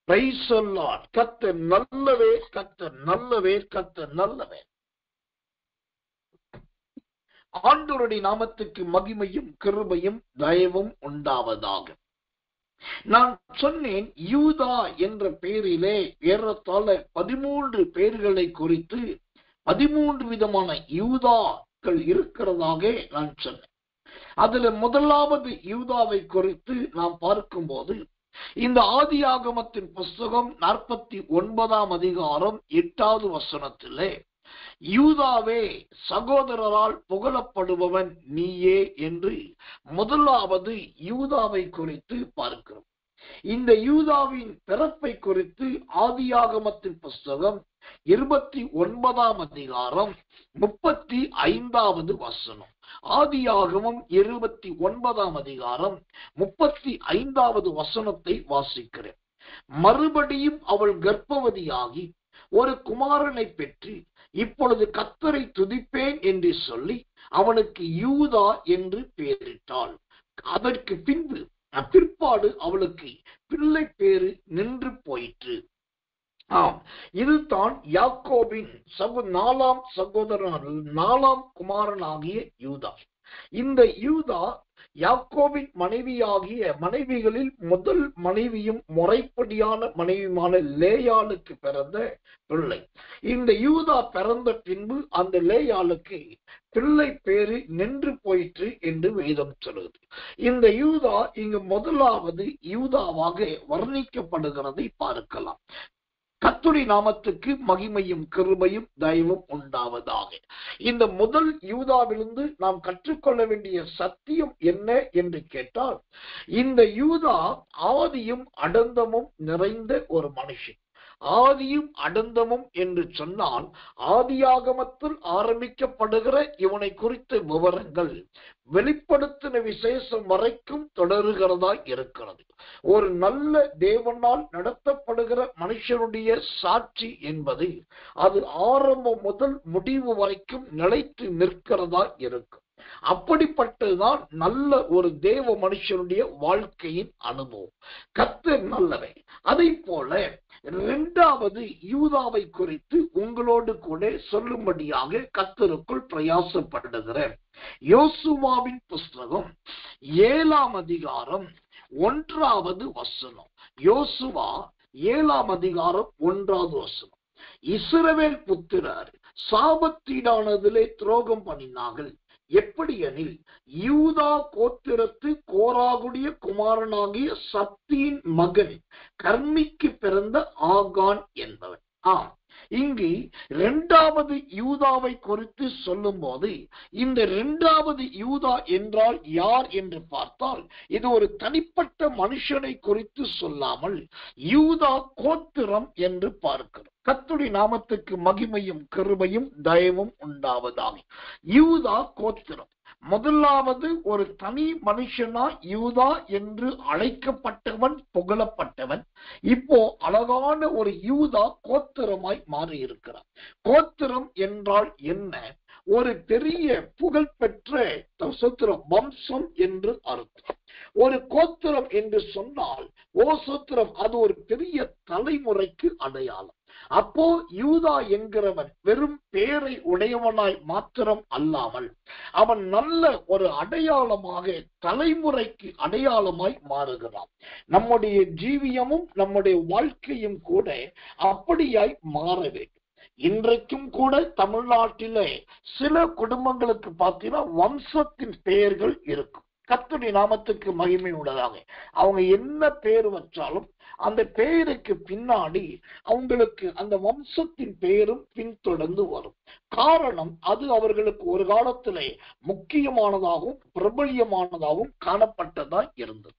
Praise the Lord. கர்த்தர் நல்லவர், கர்த்தர் நல்லவர், கர்த்தர் நல்லவர். ஆண்டவருடைய நாமத்துக்கு மகிமையும் கிருபையும் தயவும் உண்டாவதாக. நான் சொன்னேன், யூதா என்ற பெயரிலே ஏறத்தாழ 13 பெயர்களை குறித்து 13 விதமான யூதாக்கள் இருக்கிறதாக நான் சொன்னேன். அதுல முதலாவது யூதாவை குறித்து நாம் பார்க்கும்போது, இந்த ஆதியாகமத்தின் புஸ்தகம் 49ஆம் அதிகாரம் 8வது வசனத்திலே, யூதாவே சகோதரரால் புகழப்படுபவன் நீயே என்று முதலாவது யூதாவை குறித்து பார்க்கிறோம். இந்த யூதாவின் பிறப்பை குறித்து ஆதியாகமத்தின் புஸ்தகம் 29ஆம் அதிகாரம் 35வது வசனம், ஆதியாகமம் 29ஆம் அதிகாரம் 35வது வசனத்தை வாசிக்கிறேன். மறுபடியும் அவள் கர்ப்பவதியாகி ஒரு குமாரனை பெற்று, இப்பொழுது கர்த்தரை துதிப்பேன் என்று சொல்லி அவனுக்கு யூதா என்று பெயரிட்டாள். அதற்கு பிற்பாடு அவளுக்கு பிள்ளை பேரு நின்று போயிற்று. இதுதான் யாக்கோபின் 4ஆம் சகோதரன், 4ஆம் குமாரனாகிய யூதா. இந்த யூதா யாக்கோபின் மனைவிகளில் முதல் மனைவியும் முறைப்படியான மனைவியுமான லேயாளுக்கு பிறந்த பிள்ளை. இந்த யூதா பிறந்த பின்பு அந்த லேயாளுக்கு பிள்ளை பேரு நின்று போயிற்று என்று வேதம் சொல்லுது. இந்த யூதா இங்கு முதலாவது யூதாவாக வர்ணிக்கப்படுகிறதை பார்க்கலாம். கர்த்தருடைய நாமத்துக்கு மகிமையும் கிருபையும் தயவும் உண்டாவதாக. இந்த முதல் யூதாவிலிருந்து நாம் கற்றுக்கொள்ள வேண்டிய சத்தியம் என்ன என்று கேட்டால், இந்த யூதா ஆதியும் அடந்தமும் நிறைந்த ஒரு மனுஷன். ஆதியும் அடந்தமும் என்று சொன்னால், ஆதியாகமத்தில் ஆரம்பிக்கப்படுகிற இவனை குறித்த விவரங்கள் வெளிப்படுத்தின விசேஷம் வரைக்கும் தொடருகிறதா இருக்கிறது. ஒரு நல்ல தேவனால் நடத்தப்படுகிற மனுஷனுடைய சாட்சி என்பது அது ஆரம்பம் முதல் முடிவு வரைக்கும் நிலைத்து நிற்கிறதா இருக்கும். அப்படிப்பட்டதுதான் நல்ல ஒரு தேவ மனுஷனுடைய வாழ்க்கையின் அனுபவம். கர்த்தர் நல்லவர். அதை போல இரண்டாவது யூதாவை குறித்து உங்களோடு கூட சொல்லும்படியாக கர்த்தருக்குள் பிரயாசப்படுகிறேன். யோசுவாவின் புஸ்தகம் 7ஆம் அதிகாரம் 1வது வசனம். யோசுவா 7ஆம் அதிகாரம் 1வது வசனம். இஸ்ரவேல் புத்திரர் சாபத்தீடானதிலே துரோகம் பண்ணினார்கள். எப்படி எனில், யூதா கோத்திரத்து கோராகுடைய குமாரனாகிய சப்தியின் மகன் கர்மிக்கு பிறந்த ஆகான் என்பவன். இங்கு இரண்டாவது யூதாவை குறித்து சொல்லும் போது, இந்த இரண்டாவது யூதா என்றால் யார் என்று பார்த்தால், இது ஒரு தனிப்பட்ட மனுஷனை குறித்து சொல்லாமல் யூதா கோத்திரம் என்று பார்க்கிறோம். கர்த்தருடைய நாமத்துக்கு மகிமையும் கிருபையும் தயவும் உண்டாவதாக. யூதா கோத்திரம் முதலாவது ஒரு தனி மனுஷனா யூதா என்று அழைக்கப்பட்டவன், புகழப்பட்டவன். இப்போ அழகான ஒரு யூதா கோத்திரமாய் மாறி இருக்கிறார். கோத்திரம் என்றால் என்ன? ஒரு பெரிய புகழ்பெற்ற வம்சம் என்று அர்த்தம். ஒரு கோத்திரம் என்று சொன்னால் சூத்திரம், அது ஒரு பெரிய தலைமுறைக்கு அடையாளம். அப்போ யூதா என்கிறவன் வெறும் பேரை உடையவனாய் மாத்திரம் அல்லாமல் அவன் நல்ல ஒரு அடையாளமாக, தலைமுறைக்கு அடையாளமாய் மாறுகிறான். நம்முடைய ஜீவியமும் நம்முடைய வாழ்க்கையும் கூட அப்படியாய் மாற வேண்டும். இன்றைக்கும் கூட தமிழ்நாட்டிலே சில குடும்பங்களுக்கு பார்த்தீங்கன்னா வம்சத்தின் பெயர்கள் இருக்கும். கர்த்தருடைய நாமத்துக்கு மகிமை உள்ளதாக. அவங்க என்ன பெயர் வச்சாலும் அந்த பெயருக்கு பின்னாடி அவங்களுக்கு அந்த வம்சத்தின் பெயரும் பின்தொடர்ந்து வரும். காரணம், அது அவர்களுக்கு ஒரு காலத்திலே முக்கியமானதாகவும் பிரபல்யமானதாகவும் காணப்பட்டதா இருந்தது.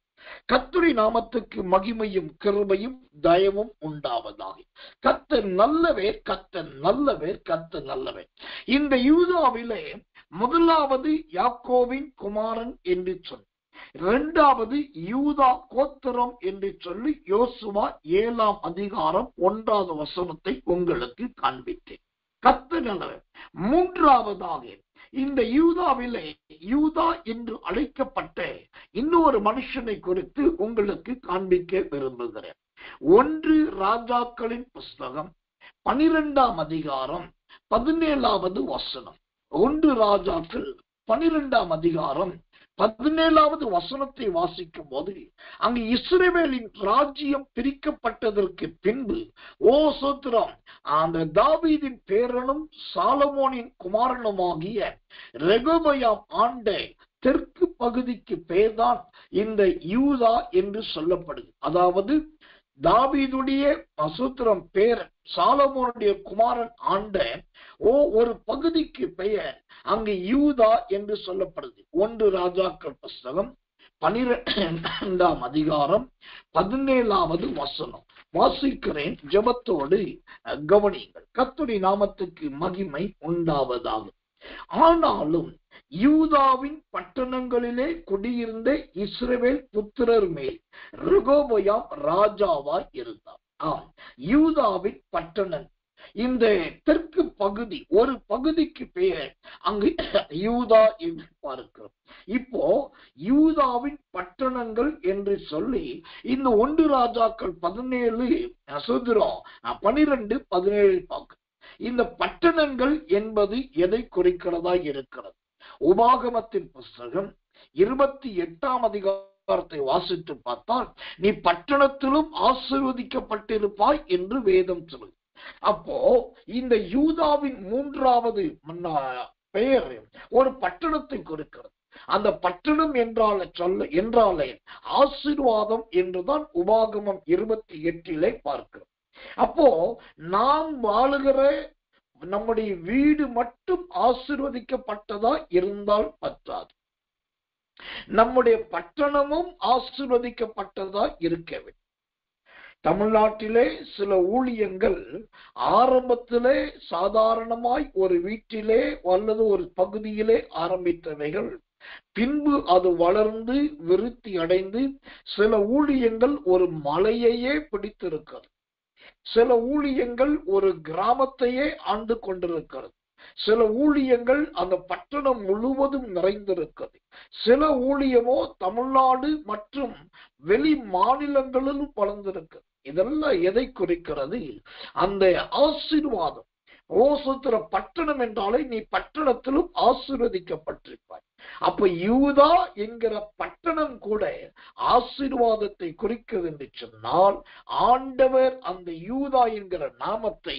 கர்த்தருடைய நாமத்துக்கு மகிமையும் கிருபையும் தயவும் உண்டாவதாக. கர்த்தர் நல்லவர், கர்த்தர் நல்லவர், கர்த்தர் நல்லவர். இந்த யூதாவிலே முதலாவது யாக்கோபின் குமாரன் என்று சொன்ன, இரண்டாவது யூதா கோத்திரம் என்று சொல்லி யோசுவா 7ஆம் அதிகாரம் 1வது வசனத்தை உங்களுக்கு காண்பித்தேன். கர்த்தர் நல்லவர். மூன்றாவதாக இந்த யூதாவிலே யூதா என்று அழைக்கப்பட்ட இன்னொரு மனுஷனை குறித்து உங்களுக்கு காண்பிக்க விரும்புகிறேன். ஒன்று ராஜாக்களின் புஸ்தகம் 12ஆம் அதிகாரம் 17வது வசனம். ஒன்று ராஜாக்கள் 12ஆம் அதிகாரம் 17வது வசனத்தை வாசிக்கும் போது, அங்கு இஸ்ரவேலின் ராஜ்யம் பிரிக்கப்பட்டதற்கு பின்பு, சோத்திரம், அந்த தாவீதின் பேரனும் சாலமோனின் குமாரனுமாகிய ரெகொபெயாம் ஆண்ட தெற்கு பகுதிக்கு பெயர்தான் இந்த யூதா என்று சொல்லப்படுது. அதாவது தாவீதுடைய சூத்திரம் பேரன் சாலமோனுடைய குமாரன் ஆண்ட ஒரு பகுதிக்கு பெயர் அங்கு யூதா என்று சொல்லப்படுது. ஒன்று ராஜாக்கள் புஸ்தகம் 12ஆம் அதிகாரம் 17வது வசனம் வாசிக்கிறேன். ஜெபத்தோடு கவனிங்கள். கர்த்தருடைய நாமத்துக்கு மகிமை உண்டாவதாக. ஆனாலும் யூதாவின் பட்டணங்களிலே குடியிருந்த இஸ்ரவேல் புத்திரர் மேல் ரெகொபெயாம் ராஜாவாய் இருந்தார். யூதாவின் பட்டணம், இந்த தெற்கு பகுதி, ஒரு பகுதிக்கு பெயர் அங்கு யூதா என்று பார்க்கிறோம். இப்போ யூதாவின் பட்டணங்கள் என்று சொல்லி இந்த ஒன்று ராஜாக்கள் 17 12 17 பார்க்க, இந்த பட்டணங்கள் என்பது எதை குறிக்கிறதா இருக்கிறது? உபாகமத்தின் புஸ்தகம் 28ஆம் அதிகாரத்தை வாசித்து பார்த்தால், நீ பட்டணத்திலும் ஆசீர்வதிக்கப்பட்டிருப்பாய் என்று வேதம் சொல்லுது. அப்போ இந்த யூதாவின் 3வது பெயர் ஒரு பட்டணத்தை குறிக்கிறது. அந்த பட்டணம் என்றாலே ஆசீர்வாதம் என்றுதான் உபாகமம் 28 பார்க்கிறோம். அப்போ நாம் வாழுகிற நம்முடைய வீடு மட்டும் ஆசீர்வதிக்கப்பட்டதா இருந்தால் பற்றாது, நம்முடைய பட்டணமும் ஆசீர்வதிக்கப்பட்டதா இருக்க வேண்டும். தமிழ்நாட்டிலே சில ஊழியங்கள் ஆரம்பத்திலே சாதாரணமாய் ஒரு வீட்டிலே அல்லது ஒரு பகுதியிலே ஆரம்பித்தவைகள் பின்பு அது வளர்ந்து விருத்தி அடைந்து சில ஊழியங்கள் ஒரு மலையையே பிடித்திருக்கிறது. சில ஊழியங்கள் ஒரு கிராமத்தையே ஆண்டு கொண்டிருக்கிறது. சில ஊழியங்கள் அந்த பட்டணம் முழுவதும் நிறைந்திருக்கிறது. சில ஊழியமோ தமிழ்நாடு மற்றும் வெளி மாநிலங்களிலும் வளர்ந்திருக்கிறது. இதெல்லாம் எதை குறிக்கிறது? அந்த ஆசீர்வாதம். சூத்திர பட்டணம் என்றாலே நீ பட்டணத்திலும் ஆசீர்வதிக்கப்பட்டிருப்பாய். அப்ப யூதா என்கிற பட்டணம் கூட ஆசீர்வாதத்தை குறிக்கிறது என்று சொன்னால், ஆண்டவர் அந்த யூதா என்கிற நாமத்தை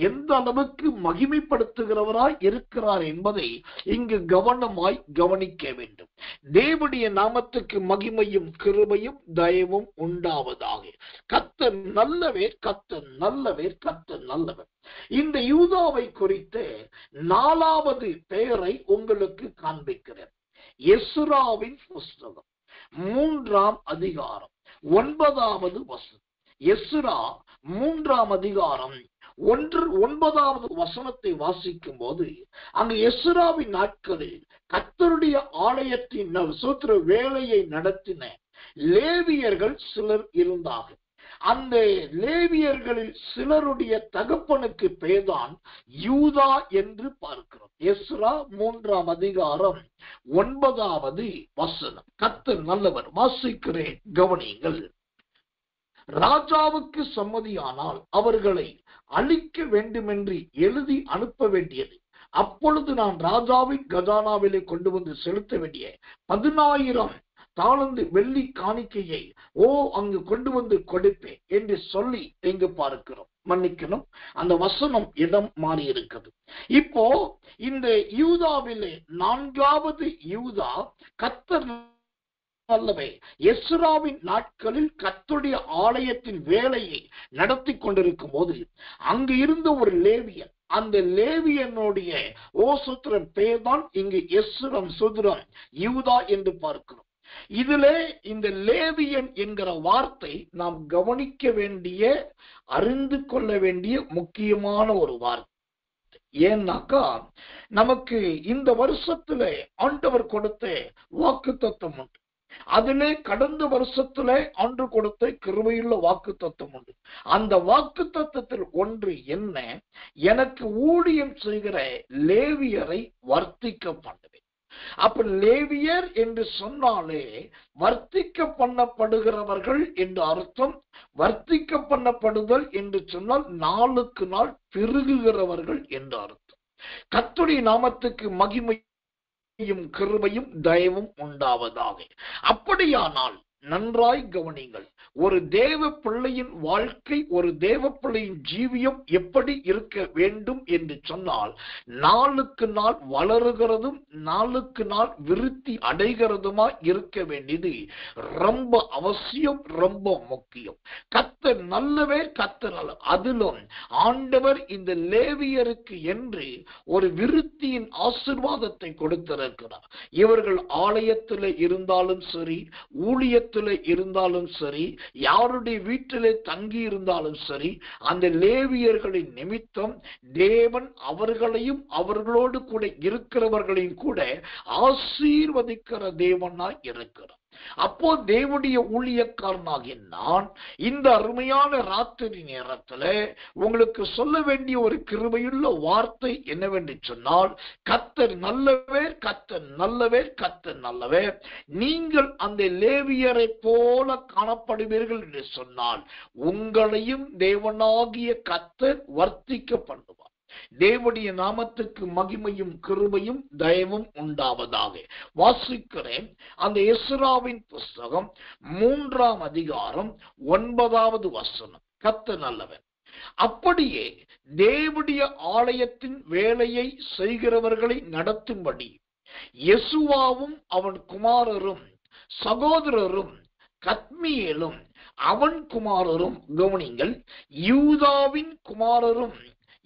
எந்த அளவுக்கு மகிமைப்படுத்துகிறவராய் இருக்கிறார் என்பதை இங்கு கவனமாய் கவனிக்க வேண்டும். தேவனுடைய நாமத்துக்கு மகிமையும் கிருபையும் தயவும் உண்டாவதாக. கர்த்தர் நல்லவர், கர்த்தர் நல்லவர், கர்த்தர் நல்லவர். இந்த யூதாவை குறித்த 4வது பெயரை உங்களுக்கு காண்பிக்கிறேன். எஸ்ராவின் புஸ்தகம் 3ஆம் அதிகாரம் 9வது வசனம். எஸ்ரா 3ஆம் அதிகாரம் 9வது வசனத்தை வாசிக்கும் போது, அங்கு எஸ்ராவின் நாட்களில் கர்த்தருடைய ஆலயத்தின் சூத்திர வேலையை நடத்தின லேவியர்கள் சிலர் இருந்தார்கள். அந்த லேவியர்களில் சிலருடைய தகப்பனுக்கு பெயர்தான் யூதா என்று பார்க்கிறோம். எஸ்ரா 3ஆம் அதிகாரம் 9வது வசனம். கர்த்தர் நல்லவர். வாசிக்கிறேன், கவனியுங்கள். ராஜாவுக்கு சம்மதியானால் அவர்களை அழிக்க வேண்டுமென்று எழுதி அனுப்ப வேண்டியது. அப்பொழுது நான் ராஜாவின் கஜானாவிலே கொண்டு வந்து செலுத்த வேண்டிய 10,000 தாலந்து வெள்ளி காணிக்கையை அங்கு கொண்டு வந்து கொடுப்பேன் என்று சொல்லி இங்கு பார்க்கிறோம். மன்னிக்கணும், அந்த வசனம் இடம் மாறி இருக்கிறது. இப்போ இந்த யூதாவிலே 4வது யூதா கர்த்தர் அல்லவே எஸ்ராவின் நாட்களில் கர்த்தருடைய ஆலயத்தின் வேலையை நடத்தி கொண்டிருக்கும் போது அங்கு இருந்த ஒரு லேவியன், அந்த லேவியனுடைய சூத்திரம் பெயர்தான் இங்கு எஸ்ரம் சுத்திரம் யூதா என்று பார்க்கிறோம். இதிலே இந்த லேவியன் என்கிற வார்த்தை நாம் கவனிக்க வேண்டிய, அறிந்து கொள்ள வேண்டிய முக்கியமான ஒரு வார்த்தை. ஏன்னாக்கா நமக்கு இந்த வருஷத்துல ஆண்டவர் கொடுத்த வாக்குத்தத்தம் உண்டு. அதிலே கடந்த வருஷத்துல ஆண்டு கொடுத்த கிருபையுள்ள வாக்குத்தத்தம் உண்டு. அந்த வாக்குத்தத்தத்தில் ஒன்று என்ன? எனக்கு ஊழியம் செய்கிற லேவியரை வர்த்திக்க பண்ணுவேன். அப்ப லேவியர் என்று சொன்னாலே வர்த்திக்க பண்ணப்படுகிறவர்கள் என்று அர்த்தம். வர்த்திக்க பண்ணப்படுதல் என்று சொன்னால் நாளுக்கு நாள் பெருகுகிறவர்கள் என்று அர்த்தம். கர்த்தருடைய நாமத்துக்கு மகிமையும் கிருபையும் தயவும் உண்டாவதாக. அப்படியானால் நன்றாய் கவனிங்கள், ஒரு தேவ பிள்ளையின் வாழ்க்கை, ஒரு தேவ பிள்ளையின் ஜீவியம் எப்படி இருக்க வேண்டும் என்று சொன்னால், நாளுக்கு நாள் வளருகிறதும் நாளுக்கு நாள் விருத்தி அடைகிறதுமா இருக்க வேண்டியது ரொம்ப அவசியம், ரொம்ப முக்கியம். கர்த்தர் நல்லவே, கர்த்தர் நல்ல. அதிலும் ஆண்டவர் இந்த லேவியருக்கு என்று ஒரு விருத்தியின் ஆசீர்வாதத்தை கொடுத்திருக்கிறார். இவர்கள் ஆலயத்தில் இருந்தாலும் சரி, ஊழியத்தில் இருந்தாலும் சரி, யாருடைய வீட்டிலே தங்கி இருந்தாலும் சரி, அந்த லேவியர்களின் நிமித்தம் தேவன் அவர்களையும் அவர்களோடு கூட இருக்கிறவர்களையும் கூட ஆசீர்வதிக்கிற தேவனாய் இருக்கிறார். அப்போ தேவனுடைய ஊழியக்காரனாகிய நான் இந்த அருமையான ராத்திரி நேரத்தில் உங்களுக்கு சொல்ல வேண்டிய ஒரு கிருபையுள்ள வார்த்தை என்னவென்று சொன்னால், கர்த்தர் நல்லவர், கர்த்தர் நல்லவர், கர்த்தர் நல்லவர். நீங்கள் அந்த லேவியரை போல காணப்படுவீர்கள் என்று சொன்னால் உங்களையும் தேவனாகிய கர்த்தர் வர்த்திக்க பண்ணுவார். தேவனுடைய நாமத்துக்கு மகிமையும் கிருபையும் தயவும் உண்டாவதாக. வாசிக்கிறேன் அந்த எஸ்ராவின் புஸ்தகம் 3ஆம் அதிகாரம் 9வது வசனம். கர்த்தர் நல்லவர். அப்படியே தேவனுடைய ஆலயத்தின் வேலையை செய்கிறவர்களை நடத்தும்படி யெசுவாவும் அவன் குமாரரும் சகோதரரும் கத்மியேலும் அவன் குமாரரும், கவனிங்கள், யூதாவின் குமாரரும்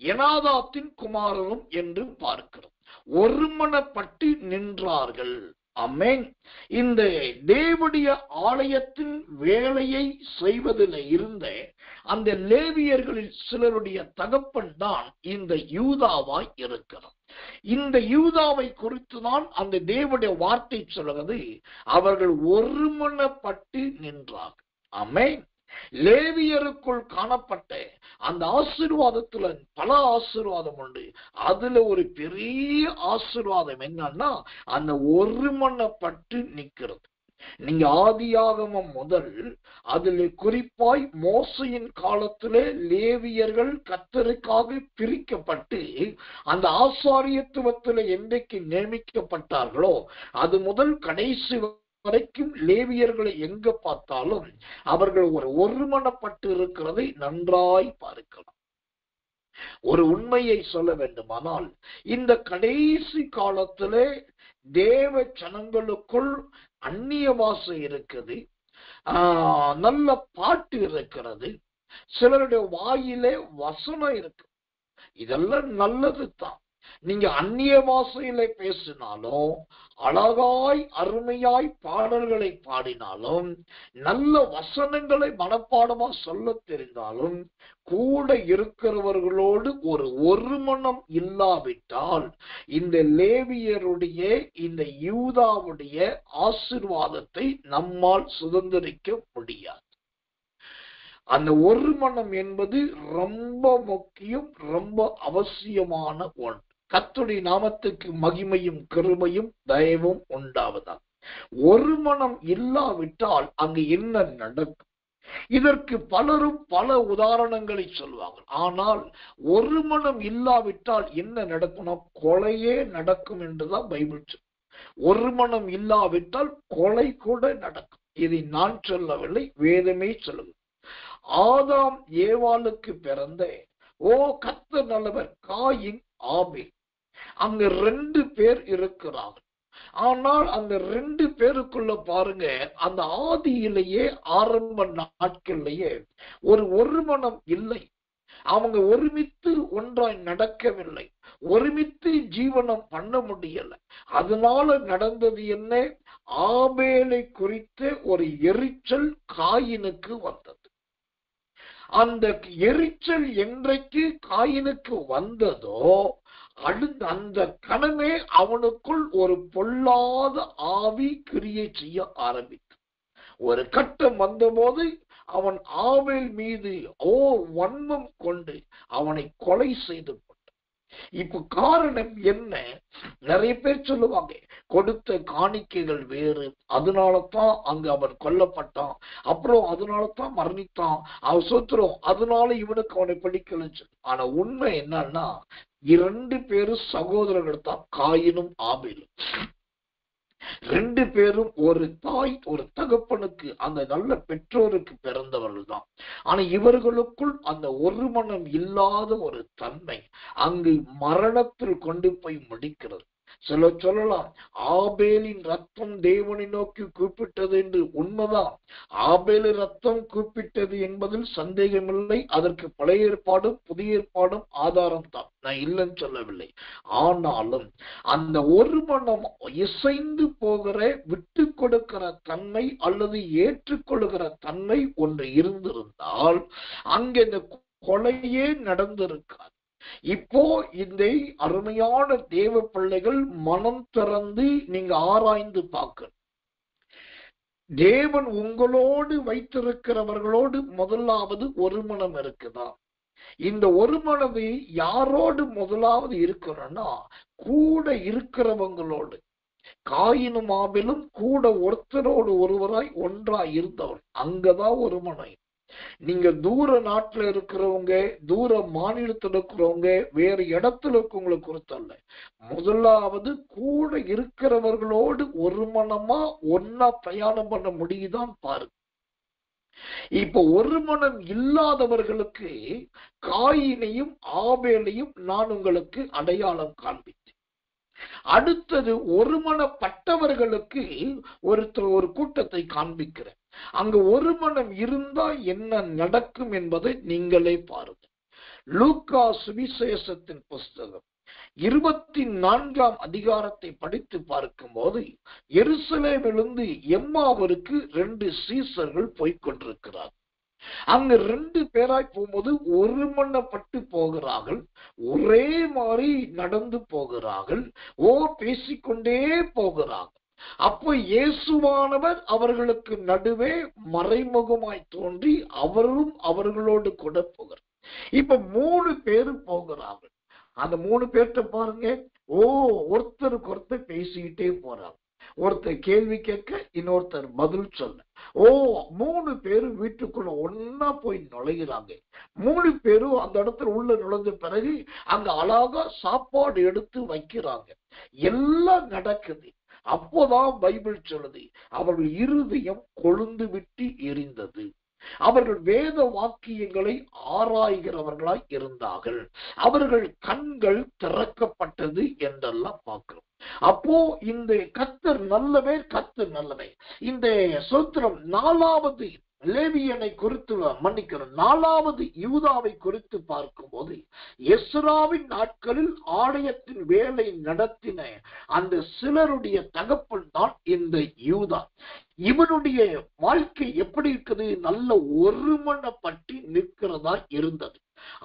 எனாதாத்தின் குமாரரும் என்று பார்க்கிறோம், ஒருமனப்பட்டு நின்றார்கள். ஆமென். இந்த தேவனுடைய ஆலயத்தின் வேலையை செய்வதில் இருந்த அந்த லேவியர்களில் சிலருடைய தகப்பன் தான் இந்த யூதாவாய் இருக்கிறார். இந்த யூதாவை குறித்து தான் அந்த தேவனுடைய வார்த்தை சொல்கிறது, அவர்கள் ஒருமனப்பட்டு நின்றார்கள். ஆமென். லேவியருக்குள் காணப்பட்ட அந்த ஆசீர்வாதத்துல பல ஆசீர்வாதம் உண்டு. அதுல ஒரு பெரிய ஆசீர்வாதம் என்னன்னா அந்த ஒருமனப்பட்டு நிக்கிறது. நீங்க ஆதியாகமம் முதல் அதில் குறிப்பாய் மோசையின் காலத்திலே லேவியர்கள் கர்த்தருக்காக பிரிக்கப்பட்டு அந்த ஆசாரியத்துவத்தில் என்றைக்கு நியமிக்கப்பட்டார்களோ அது முதல் கடைசி வரைக்கும் லேவியர்களை எங்க பார்த்தாலும் அவர்கள் ஒருமனப்பட்டு இருக்கிறதை நன்றாய் பார்க்கலாம். ஒரு உண்மையை சொல்ல வேண்டுமானால், இந்த கடைசி காலத்திலே தேவ ஜனங்களுக்குள் அந்நிய பாஷை இருக்குது, நல்ல பாட்டு இருக்கிறது, சிலருடைய வாயிலே வசனம் இருக்கு. இதெல்லாம் நல்லது தான். நீங்க அந்நிய பாஷையில பேசினாலும், அழகாய் அருமையாய் பாடல்களை பாடினாலும், நல்ல வசனங்களை மனப்பாடமா சொல்ல தெரிந்தாலும் கூட இருக்கிறவர்களோடு ஒருமனம் இல்லாவிட்டால் இந்த லேவியருடைய இந்த யூதாவுடைய ஆசீர்வாதத்தை நம்மால் சுதந்திரிக்க முடியாது. அந்த ஒருமனம் என்பது ரொம்ப முக்கியம், ரொம்ப அவசியமான ஒன்று. கர்த்தருடைய நாமத்துக்கு மகிமையும் கிருபையும் தயவும் உண்டாவதாக. ஒருமனம் இல்லாவிட்டால் அங்கு என்ன நடக்கும்? இதற்கு பலரும் பல உதாரணங்களை சொல்வாங்க. ஆனால் ஒருமனம் இல்லாவிட்டால் என்ன நடக்கும்னா கொலையே நடக்கும் என்றுதான் பைபிள் சொல்லும். ஒருமனம் இல்லாவிட்டால் கொலை கூட நடக்கும். இதை நான் சொல்லவில்லை, வேதமே சொல்லுங்க. ஆதாம் ஏவாளுக்கு பிறந்த கர்த்தர் நல்லவர் காயின் ஆபேல், அங்க 2 பேர் இருக்கிறார்கள். ஆனால் அந்த 2 பேருக்குள்ள பாருங்க, அந்த ஆதியிலேயே ஆரம்ப நாட்களிலேயே ஒருமனம் இல்லை. அவங்க ஒருமித்து ஒன்றாய் நடக்கவில்லை, ஒருமித்து ஜீவனம் பண்ண முடியல. அதனால நடந்தது என்ன? ஆபேலை குறித்த ஒரு எரிச்சல் காயினுக்கு வந்தது. அந்த எரிச்சல் என்றைக்கு காயினுக்கு வந்ததோ அந்த கணமே அவனுக்குள் ஒரு பொல்லாத ஆவி கிரியை செய்ய ஆரம்பித்தது. ஒரு கட்டம் வந்தபோது அவன் ஆபேல் மீது வன்மம் கொண்டு அவனை கொலை செய்து கொண்டான். இப்ப காரணம் என்ன? நிறைய பேர் சொல்லுவாங்க, கொடுத்த காணிக்கைகள் வேறு, அதனாலதான் அங்க அவன் கொல்லப்பட்டான், அப்புறம் அதனாலதான் மரணித்தான், அவன் சொத்துறோம், அதனால இவனுக்கு அவனை பிடிக்கலன்னு சொல்லி. ஆனா உண்மை என்னன்னா, இரண்டு பேரும் சகோதரர்கள் தான், காயினும் ஆபேலும். ரெண்டு பேரும் ஒரு தாய் ஒரு தகப்பனுக்கு, அந்த நல்ல பெற்றோருக்கு பிறந்தவர்கள் தான். ஆனா இவர்களுக்குள் அந்த ஒரு மனம் இல்லாத ஒரு தன்மை அங்கு மரணத்தில் கொண்டு போய் முடிக்கிறது. சிலர் சொல்லலாம், ஆபேலின் ரத்தம் தேவனை நோக்கி கூப்பிட்டது என்று. உண்மைதான், ஆபேலின் ரத்தம் கூப்பிட்டது என்பதில் சந்தேகமில்லை. அதற்கு பழைய ஏற்பாடும் புதிய ஏற்பாடும் ஆதாரம் தான், நான் இல்லைன்னு சொல்லவில்லை. ஆனாலும் அந்த ஒரு மனம் இசைந்து போகிற, விட்டு கொடுக்கிற தன்மை அல்லது ஏற்றுக்கொள்கிற தன்மை ஒன்று இருந்திருந்தால் அங்கே இந்த கொலையே நடந்திருக்காது. இப்போ இந்த அருமையான தேவ பிள்ளைகள் மனம் திறந்து நீங்க ஆராய்ந்து பார்க்க, தேவன் உங்களோடு வைத்திருக்கிறவர்களோடு முதலாவது ஒரு மனம் இருக்குதா? இந்த ஒரு மனது யாரோடு முதலாவது இருக்கிறன்னா, கூட இருக்கிறவங்களோடு. காயினும் ஆபேலும் கூட ஒருத்தரோடு ஒருவராய் ஒன்றாய் இருந்தவர், அங்கதான் ஒரு மனம். நீங்க தூர நாட்டுல இருக்கிறவங்க, தூர மாநிலத்தில் இருக்கிறவங்க, வேற இடத்துல இருக்கவங்களை குறித்தல்ல, முதலாவது கூட இருக்கிறவர்களோடு ஒரு மனமா ஒன்னா பிரயாணம் பண்ண முடியுதான் பாருங்க. இப்ப ஒரு மனம் இல்லாதவர்களுக்கு காயினையும் ஆபேலையும் நான் உங்களுக்கு அடையாளம் காண்பித்தேன். அடுத்தது ஒருமனப்பட்டவர்களுக்கு ஒரு கூட்டத்தை காண்பிக்கிறேன். அங்கு ஒரு மனம் இருந்தா என்ன நடக்கும் என்பதை நீங்களே பாருங்க. லூக்கா சுவிசேஷத்தின் புஸ்தகம் 24 அதிகாரத்தை படித்து பார்க்கும் போது, எருசலேமிலிருந்து எம்மாவூருக்கு 2 சீசர்கள் போய்கொண்டிருக்கிறார். அங்க 2 பேராய் போகும்போது ஒருமனப்பட்டு போகிறார்கள், ஒரே மாதிரி நடந்து போகிறார்கள், பேசிக்கொண்டே போகிறார்கள். அப்போ இயேசுவானவர் அவர்களுக்கு நடுவே மறைமுகமாய் தோன்றி அவரும் அவர்களோடு கூட போகிறார். இப்ப 3 பேரு போகிறார்கள். அந்த 3 பேர்கிட்ட பாருங்க, ஒருத்தருக்கு ஒருத்தர் பேசிக்கிட்டே போறாங்க. ஒருத்தர் கேள்வி கேட்க, இன்னொருத்தர் பதில் சொல்ல. 3 பேரும் வீட்டுக்குள்ள ஒன்னா போய் நுழைகிறாங்க. 3 பேரும் அந்த இடத்துல உள்ள நுழைஞ்ச பிறகு அங்க அழகா சாப்பாடு எடுத்து வைக்கிறாங்க. எல்லாம் நடக்குது. அப்போதான் பைபிள் சொல்லுது, அவர்கள் இருதயம் கொழுந்து விட்டு எரிந்தது. அவர்கள் வேத வாக்கியங்களை ஆராய்கிறவர்களாய் இருந்தார்கள். அவர்கள் கண்கள் திறக்கப்பட்டது என்றெல்லாம் பார்க்கிறோம். அப்போ இந்த கர்த்தர் நல்லவர், கர்த்தர் நல்லவர். இந்த சூத்திரம் 4வது லேவியனை குறித்து, மன்னிக்கிறோம், 4வது யூதாவை குறித்து பார்க்கும்போது, எஸ்ராவின் நாட்களில் ஆலயத்தின் வேலை நடத்தின அந்த சிலருடைய தகப்பன் தான் இந்த யூதா. இவனுடைய வாழ்க்கை எப்படி இருக்குது? நல்ல ஒருமனப்பட்டு நிற்கிறதா இருந்தது.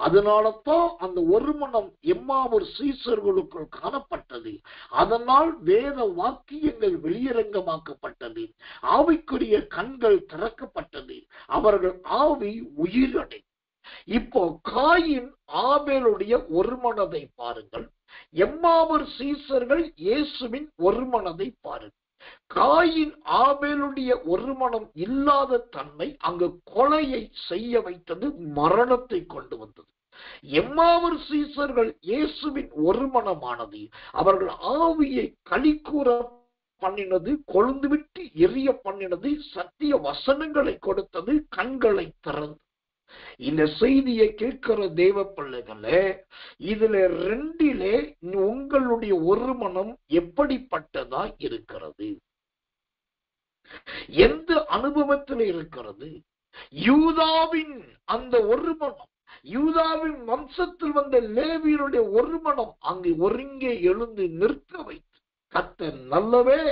அதனாலதான் அந்த ஒரு மனம் எம்மாவூர் சீசர்களுக்குள் காணப்பட்டது. அதனால் வேத வாக்கியங்கள் வெளியரங்கமாக்கப்பட்டது, ஆவிக்குரிய கண்கள் திறக்கப்பட்டது, அவர்கள் ஆவி உயிரடை. இப்போ காயின் ஆபேலுடைய ஒரு மனதை பாருங்கள், எம்மாவூர் சீசர்கள் இயேசுவின் ஒரு மனதை பாருங்கள். காயின் ஆபேலுடைய ஒரு மனம் இல்லாத தன்மை அங்கு கொலையை செய்ய வைத்தது, மரணத்தை கொண்டு வந்தது. எம்மாவூர் சீசர்கள் இயேசுவின் ஒரு மனமானது அவர்கள் ஆவியை களிக்கூற பண்ணினது, கொழுந்து விட்டு எரிய பண்ணினது, சத்திய வசனங்களை கொடுத்தது, கண்களை திறந்தது. இந்த செய்தியை கேட்கிற தேவ பிள்ளைகளே, இதுல 2 உங்களுடைய ஒரு மனம் எப்படிப்பட்டதா இருக்கிறது? எந்த அனுபவத்தில் இருக்கிறது? யூதாவின் அந்த ஒரு மனம், யூதாவின் வம்சத்தில் வந்த லேவியருடைய ஒரு மனம் அங்கு ஒருங்கே எழுந்து நிற்க வைத்து, கர்த்தர் நல்லவே,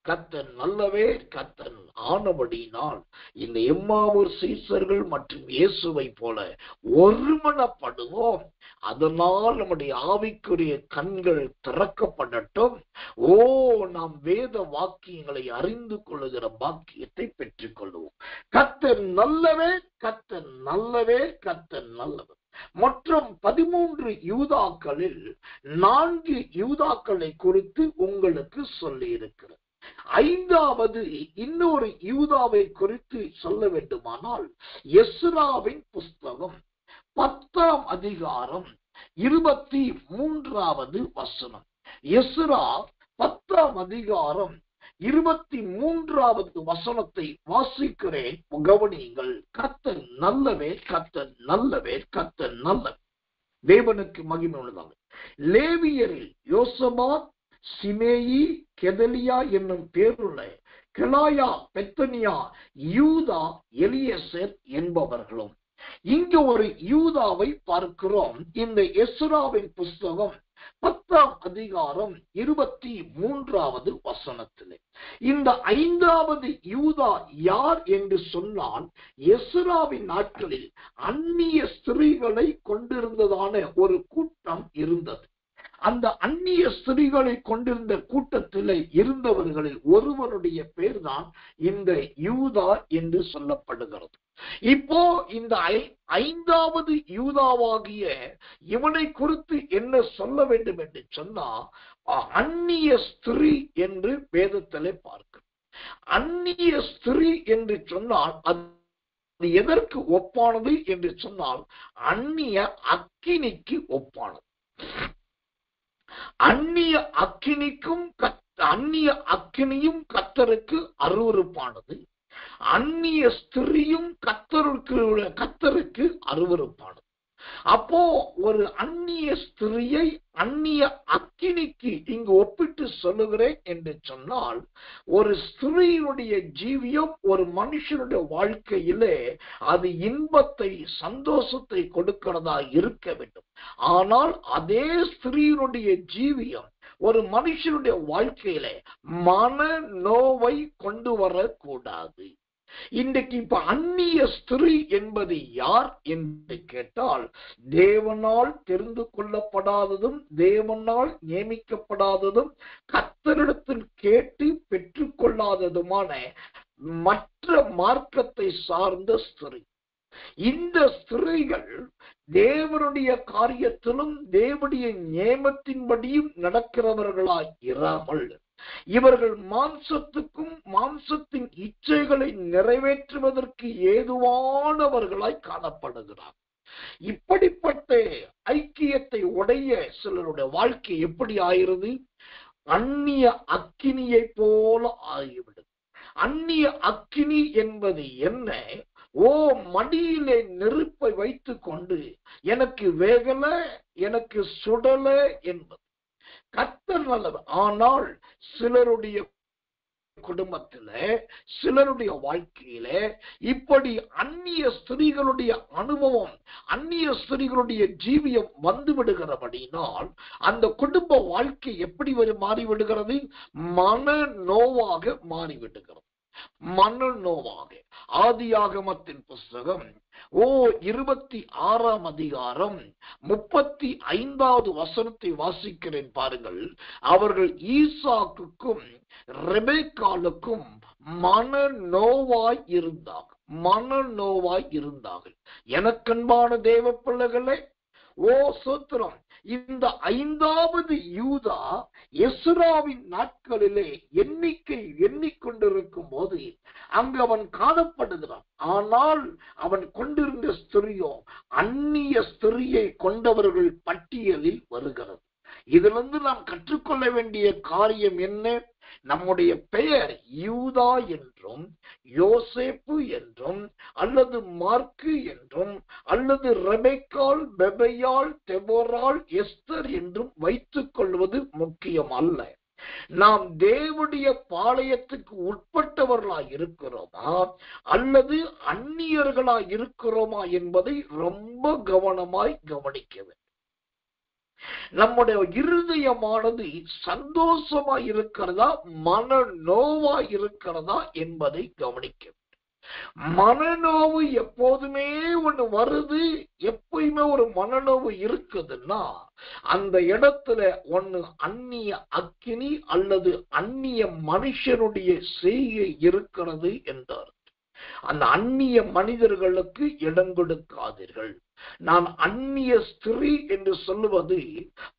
கர்த்தர் நல்லவே, கர்த்தர் ஆனபடியினால் இந்த எம்மாவூர் சீசர்கள் மற்றும் இயேசுவை போல ஒருமனப்படுவோம். அதனால் நம்முடைய ஆவிக்குரிய கண்கள் திறக்கப்படட்டும். நாம் வேத வாக்கியங்களை அறிந்து கொள்ளுகிற பாக்கியத்தை பெற்றுக் கொள்வோம். கர்த்தர் நல்லவே, கர்த்தர் நல்லவே, கர்த்தர் நல்லவர். மற்றும் 13 யூதாக்களில் 4 யூதாக்களை குறித்து உங்களுக்கு சொல்லி இருக்கிறது. 5வது இன்னொரு யூதாவை குறித்து சொல்ல வேண்டுமானால் எஸ்ராவின் புஸ்தகம் 10ஆம் அதிகாரம் 23வது வசனம். எஸ்ரா 10ஆம் அதிகாரம் 23வது வசனத்தை வாசிக்கிறேன், கவனியுங்கள். கர்த்தர் நல்லவர், கர்த்தர் நல்லவர், கர்த்தர் நல்லவர். தேவனுக்கு மகிமை உள்ளதாக. லேவியரில் யோசபாத், சிமேயி, கெதலியா என்னும் பேருள்ள கெலாயா, பெத்தனியா, யூதா, எலியேசர் என்பவர்களும். இங்கு ஒரு யூதாவை பார்க்கிறோம். இந்த எஸ்ராவின் புஸ்தகம் 10ஆம் அதிகாரம் 23வது வசனத்திலே. இந்த 5வது யூதா யார் என்று சொன்னால், எஸ்ராவின் நாட்களில் அந்நிய ஸ்திரீகளை கொண்டிருந்ததான ஒரு கூட்டம் இருந்தது. அந்த அந்நிய ஸ்திரீகளை கொண்டிருந்த கூட்டத்தில் இருந்தவர்களில் ஒருவருடைய பேர் தான் இந்த யூதா என்று சொல்லப்படுகிறது. இப்போ இந்த 5வது யூதாவாகிய இவனை குறித்து என்ன சொல்ல வேண்டும் என்று சொன்னா, அந்நிய ஸ்திரீ என்று வேதத்திலே பார்க்கிறோம். அந்நிய ஸ்திரீ என்று சொன்னால் அது எதற்கு ஒப்பானது என்று சொன்னால், அந்நிய அக்கினிக்கு ஒப்பானது. அந்நிய அக்கினியும் கர்த்தருக்கு அருவருப்பானது. அந்நிய ஸ்திரியும் கர்த்தருக்கு அருவருப்பானது. அப்போ ஒரு அந்நிய ஸ்திரியை அந்நிய அக்கினிக்கு இங்கு ஒப்பிட்டு சொல்லுகிறேன் என்று சொன்னால், ஒரு ஸ்திரீனுடைய ஜீவியம் ஒரு மனுஷனுடைய வாழ்க்கையிலே அது இன்பத்தை, சந்தோஷத்தை கொடுக்கிறதா இருக்க வேண்டும். ஆனால் அதே ஸ்திரீனுடைய ஜீவியம் ஒரு மனுஷனுடைய வாழ்க்கையிலே மன நோவை கொண்டு வரக்கூடாது. இன்றைக்கு இப்ப அந்நிய ஸ்திரீ என்பது யார் என்று கேட்டால், தேவனால் தெரிந்து கொள்ளப்படாததும் தேவனால் நியமிக்கப்படாததும் கர்த்தரிடத்தில் கேட்டு பெற்றுக் கொள்ளாததுமான மற்ற மார்க்கத்தை சார்ந்த ஸ்திரீ. இந்த ஸ்திரீகள் தேவனுடைய காரியத்திலும் தேவனுடைய நியமத்தின்படியும் நடக்கிறவர்களாய் இராமல், இவர்கள் மாம்சத்துக்கும் மாம்சத்தின் இச்சைகளை நிறைவேற்றுவதற்கு ஏதுவானவர்களாய் காணப்படுகிறார். இப்படிப்பட்ட ஐக்கியத்தை உடைய சிலருடைய வாழ்க்கை எப்படி ஆகிறது? அந்நிய அக்கினியை போல ஆகிவிடும். அந்நிய அக்கினி என்பது என்ன? மடியிலே நெருப்பை வைத்துக் கொண்டு எனக்கு வேகல, எனக்கு சுடல என்பது. கர்த்தர் நல்லவர். ஆனால் சிலருடைய குடும்பத்தில, சிலருடைய வாழ்க்கையில இப்படி அந்நிய ஸ்திரீகளுடைய அனுபவம், அந்நிய ஸ்திரீகளுடைய ஜீவியம் வந்து விடுகிறபடினால் அந்த குடும்ப வாழ்க்கை எப்படி மாறிவிடுகிறது? மன நோவாக மாறிவிடுகிறது. மன நோவாக. ஆதியாகமத்தின் புஸ்தகம் 26ஆம் அதிகாரம் 35வது வசனத்தை வாசிக்கிறேன் பாருங்கள். அவர்கள் ஈசாக்குக்கும் ரெபெக்காளுக்கும் மனநோவாய் இருந்தார்கள். எனக்கன்பான தேவ பிள்ளைகளே, சோத்திரம். இந்த 5வது யூதா எஸ்ராவின் நாட்களிலே எண்ணிக்கை எண்ணிக்கொண்டிருக்கும் போது அங்கு அவன் காணப்படுகிறான். ஆனால் அவன் கொண்டிருந்த ஸ்திரியோ அந்நிய ஸ்திரியை கொண்டவர்கள் பட்டியலில் வருகிறது. இதிலிருந்து நாம் கற்றுக்கொள்ள வேண்டிய காரியம் என்ன? நம்முடைய பெயர் யூதா என்றும், யோசேப்பு என்றும், அல்லது மார்க்கு என்றும், அல்லது ரெபெக்காள், பெபையாள், தெபோராள், எஸ்தர் என்றும் வைத்துக் கொள்வது முக்கியம் அல்ல. நாம் தேவனுடைய பாளையத்துக்கு உட்பட்டவர்களாய் இருக்கிறோமா அல்லது அந்நியர்களாய் இருக்கிறோமா என்பதை ரொம்ப கவனமாய் கவனிக்க வேண்டும். நம்முடைய இருதயமானது சந்தோஷமா இருக்கிறதா, மன நோவா இருக்கிறதா என்பதை கவனிக்க. மனநோவு எப்போதுமே ஒண்ணு வருது. எப்பயுமே ஒரு மனநோவு இருக்குதுன்னா அந்த இடத்துல ஒண்ணு அந்நிய அக்கினி அல்லது அந்நிய மனுஷனுடைய செய்கை இருக்கிறது என்றார். அந்த அந்நிய மனிதர்களுக்கு இடம் கொடுக்காதீர்கள். நான் அந்நிய ஸ்திரீ என்று சொல்லுவது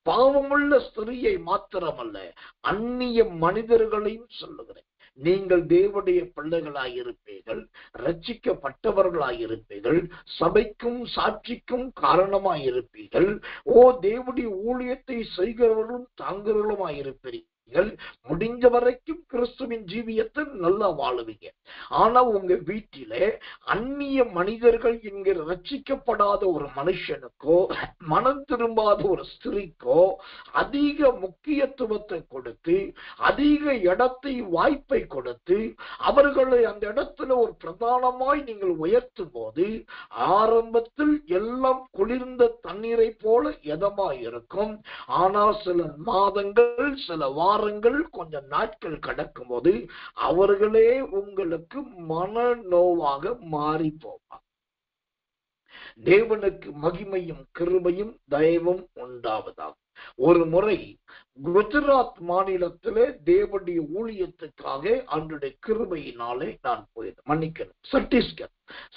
பாவமுள்ள ஸ்திரீயை மாத்திரமல்ல, அந்நிய மனிதர்களையும் சொல்லுகிறேன். நீங்கள் தேவனுடைய பிள்ளைகளாயிருப்பீர்கள், ரட்சிக்கப்பட்டவர்களாயிருப்பீர்கள், சபைக்கும் சாட்சிக்கும் காரணமாயிருப்பீர்கள். தேவனுடைய ஊழியத்தை செய்கிறவர்களும் தாங்குறவர்களுமாயிருப்பீர்கள். முடிஞ்ச வரைக்கும் கிறிஸ்துவின் ஜீவியத்தை நல்லா வாழுவீங்க. ஆனா உங்க வீட்டிலே அந்நிய மனிதர்கள் என்கிற ரட்சிக்கப்படாத ஒரு மனுஷனுக்கோ மனம் திரும்பாத ஒரு ஸ்திரீக்கோ அதிக முக்கியத்துவத்தை கொடுத்து, அதிக இடத்தை, வாய்ப்பை கொடுத்து, அவர்களை அந்த இடத்துல ஒரு பிரதானமாய் நீங்கள் உயர்த்தும் போது ஆரம்பத்தில் எல்லாம் குளிர்ந்த தண்ணீரை போல எதமாய் இருக்கும். ஆனால் சில மாதங்கள், சில வாரங்கள், கொஞ்சம் நாட்கள் கடக்கும் போது அவர்களே உங்களுக்கு மன நோவாக மாறி போவார். தேவனுக்கு மகிமையும் கிருபையும் தயவும் உண்டாவதாக. ஒரு முறை குஜராத் மாநிலத்திலே தேவனுடைய ஊழியத்துக்காக அன்றைய கிருபையினாலே நான் போயிருந்தேன். மன்னிக்கணும்,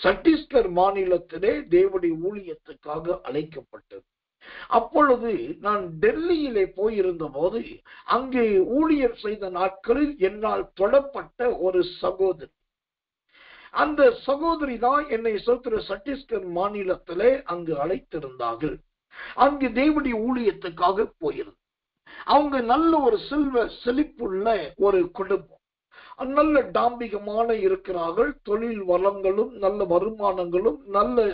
சத்தீஸ்கர் மாநிலத்திலே தேவனுடைய ஊழியத்துக்காக அழைக்கப்பட்டது. அப்பொழுது நான் டெல்லியிலே போயிருந்த போது அங்கே ஊழியர் செய்த நாட்களில் என்னால் தொடப்பட்ட ஒரு சகோதரி, அந்த சகோதரி தான் என்னை சத்தீஸ்கர் மாநிலத்திலே அங்கு அழைத்திருந்தார்கள். அங்கு தேவனுடைய ஊழியத்துக்காக போயிருந்தேன். அவங்க நல்ல ஒரு செழிப்புள்ள ஒரு குடும்பம், நல்ல டாம்பிகமான இருக்கிறார்கள். தொழில் வளங்களும் நல்ல வருமானங்களும் நல்ல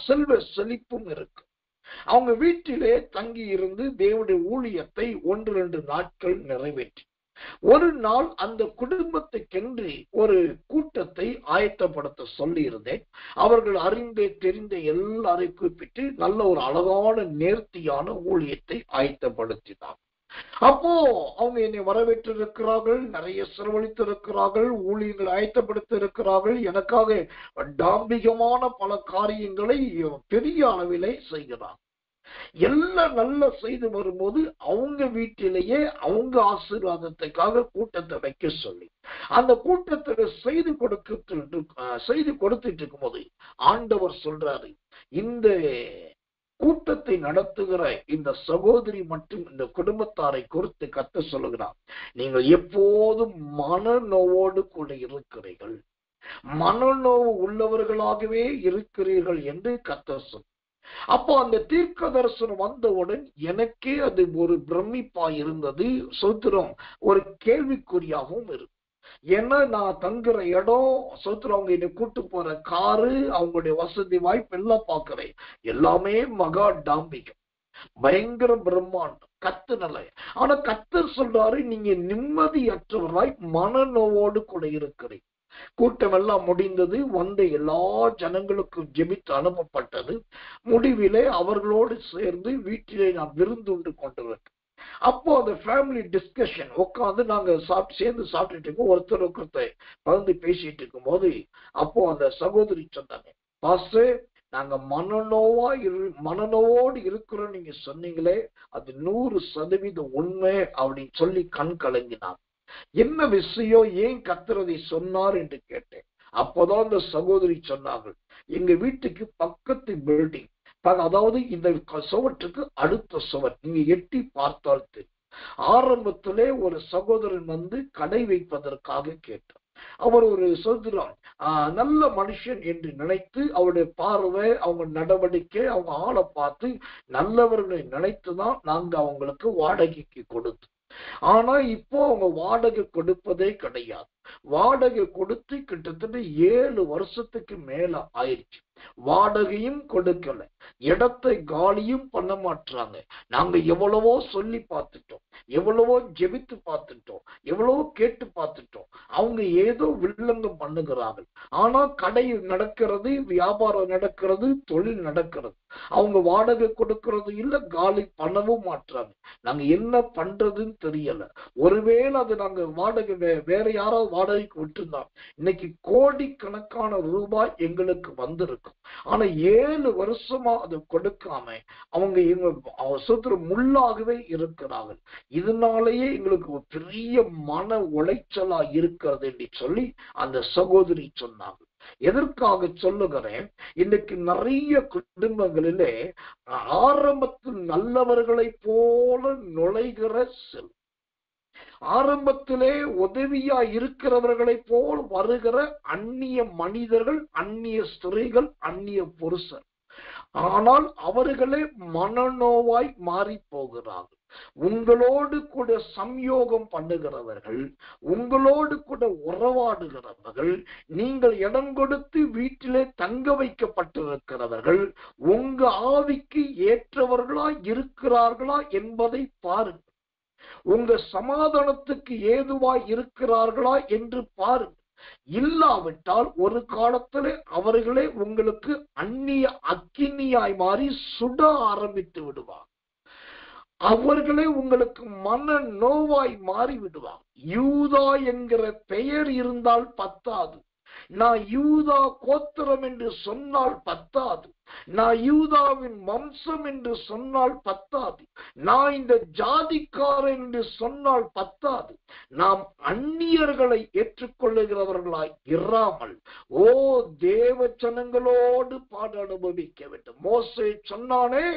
செல்வ செழிப்பும் இருக்கு. அவங்க வீட்டிலே தங்கி இருந்து தேவனுடைய ஊழியத்தை 1-2 நாட்கள் நிறைவேற்றி, ஒரு நாள் அந்த குடும்பத்துக்கென்று ஒரு கூட்டத்தை ஆயத்தப்படுத்த சொல்லி இருந்தேன். அவர்கள் அறிந்தே தெரிந்த எல்லாரையும் கூப்பிட்டு நல்ல ஒரு அழகான நேர்த்தியான ஊழியத்தை ஆயத்தப்படுத்தினார். அப்போ அவங்க என்னை வரவேற்று இருக்கிறார்கள், நிறைய செலவழித்து இருக்கிறார்கள், ஊழியர்கள் ஆயத்தப்படுத்தி இருக்கிறார்கள். எனக்காக டாம்பிகமான பல காரியங்களை பெரிய அளவிலே செய்கிறார். எல்லாம் நல்லா செய்து வரும்போது அவங்க வீட்டிலேயே அவங்க ஆசீர்வாதத்துக்காக கூட்டத்தை வைக்க சொல்லி அந்த கூட்டத்தை செய்து கொடுத்துட்டு இருக்கும் போது ஆண்டவர் சொல்றாரு, இந்த கூட்டத்தை நடத்துகிற இந்த சகோதரி மற்றும் இந்த குடும்பத்தாரை குறித்து கத்த சொல்லுகிறார், நீங்கள் எப்போதும் மனநோவோடு கூட இருக்கிறீர்கள், மனநோவு உள்ளவர்களாகவே இருக்கிறீர்கள் என்று கத்த சொல். அப்போ அந்த தீர்க்க தரிசனம் வந்தவுடன் எனக்கே அது ஒரு பிரமிப்பா இருந்தது. சோத்திரம், ஒரு கேள்விக்குறியாகவும் இருக்கு. ஏன்னா நான் தங்குற இடம், சோத்திரம், அவங்க என்னை கூட்டு போற காரு, அவங்களுடைய வசதி வாய்ப்பு எல்லாம் பாக்குறேன். எல்லாமே மகா டாம்பிகம், பயங்கர பிரம்மாண்டம், கத்துனல. ஆனா கத்தர் சொல்றாரு, நீங்க நிம்மதியற்றவராய் மனநோவோடு கூட இருக்கிறீங்க. கூட்டம் எல்லாம் முடிந்தது. வந்த எல்லா ஜனங்களுக்கும் ஜெபித்து அனுப்பப்பட்டது. முடிவிலே அவர்களோடு சேர்ந்து வீட்டிலே நான் விருந்துண்டு கொண்டிருக்கேன். அப்போ அந்த ஃபேமிலி டிஸ்கஷன் உட்காந்து நாங்க சேர்ந்து சாப்பிட்டுட்டு இருக்கோம். ஒருத்தர் பகிர்ந்து பேசிட்டு இருக்கும் போது அப்போ அந்த சகோதரி சொன்னாங்க, பாஸ்டர், நாங்க மனநோவோடு இருக்கிறோம் நீங்க சொன்னீங்களே, அது 100% உண்மை அப்படின்னு சொல்லி கண் கலங்கினார். என்ன விஷயம், ஏன் கர்த்தர் சொன்னார் என்று கேட்டேன். அப்போதான் அந்த சகோதரி சொன்னார்கள், எங்க வீட்டுக்கு பக்கத்து பில்டிங், அதாவது இந்த சுவற்றுக்கு அடுத்த சுவர், நீங்க எட்டி பார்த்தால் தெரியும். ஆரம்பத்திலே ஒரு சகோதரன் வந்து கடை வைப்பதற்காக கேட்டார். அவர் ஒரு சகோதரன், நல்ல மனுஷன் என்று நினைத்து அவருடைய பார்வை, அவங்க நடவடிக்கை, அவங்க ஆளை பார்த்து நல்லவர்களை நினைத்துதான் நாங்க அவங்களுக்கு வாடகைக்கு கொடுத்தோம். ஆனா இப்போ அவங்க வாடகை கொடுப்பதே கிடையாது. வாடகை கொடுத்து கிட்டத்தட்ட 7 வருஷத்துக்கு மேல ஆயிடுச்சு. வாடகையும் கொடுக்கல, இடத்தை காலியும் பண்ண மாட்டாங்க. நாங்க எவ்வளவோ சொல்லி பார்த்துட்டோம், எவ்வளவோ ஜெபித்து பார்த்துட்டோம், எவ்வளவோ கேட்டு பார்த்துட்டோம். அவங்க ஏதோ வில்லங்கம் பண்ணுகிறார்கள். ஆனா கடை நடக்கிறது, வியாபாரம் நடக்கிறது, தொழில் நடக்கிறது. அவங்க வாடகை கொடுக்கறது இல்ல, காலி பண்ணவும் மாட்டாங்க. நாங்க என்ன பண்றதுன்னு தெரியல. ஒருவேளை அது நாங்க வாடகை வேற யாராவது வாடகைக்கு விட்டுருந்தோம், இன்னைக்கு கோடிக்கணக்கான ரூபாய் எங்களுக்கு வந்திருக்கும். ஆனா 7 வருஷமா அதை கொடுக்காம அவங்க முள்ளாகவே இருக்கிறார்கள். இதனாலேயே எங்களுக்கு ஒரு பெரிய மன உளைச்சலா இருக்கிறது என்று சொல்லி அந்த சகோதரி சொன்னாங்க. எதற்காக சொல்லுகிறேன், இன்னைக்கு நிறைய குடும்பங்களிலே ஆரம்பத்தில் நல்லவர்களை போல நுழைகிற செல், ஆரம்பத்திலே உதவியா இருக்கிறவர்களை போல் வருகிற அந்நிய மனிதர்கள், அந்நிய ஸ்திரீகள், அந்நிய புருஷர், ஆனால் அவர்களே மனநோவாய் மாறி போகிறார்கள். உங்களோடு கூட சம்யோகம் பண்ணுகிறவர்கள், உங்களோடு கூட உறவாடுகிறவர்கள், நீங்கள் இடம் கொடுத்து வீட்டிலே தங்க வைக்கப்பட்டிருக்கிறவர்கள் உங்க ஆவிக்கு ஏற்றவர்களா இருக்கிறார்களா என்பதை பாருங்கள். உங்க சமாதானத்துக்கு ஏதுவாய் இருக்கிறார்களா என்று பாருங்கள். இல்லாவிட்டால் ஒரு காலத்திலே அவர்களே உங்களுக்கு அந்நிய அக்கினியாய் மாறி சுட ஆரம்பித்து விடுவார். அவர்களே உங்களுக்கு மன நோவாய் மாறி விடுவார். யூதா என்கிற பெயர் இருந்தால் பத்தாது, நான் யூதா கோத்திரம் என்று சொன்னால் பத்தாது, நான் யூதாவின் வம்சம் என்று சொன்னால் பத்தாது, நான் இந்த ஜாதிக்காரன் என்று சொன்னால் பத்தாது, நாம் அந்நியர்களை ஏற்றுக்கொள்ளுகிறவர்களாய் இராமல் தேவ ஜனங்களோடு பாட அனுபவிக்க வேண்டும். மோசே சொன்னானே,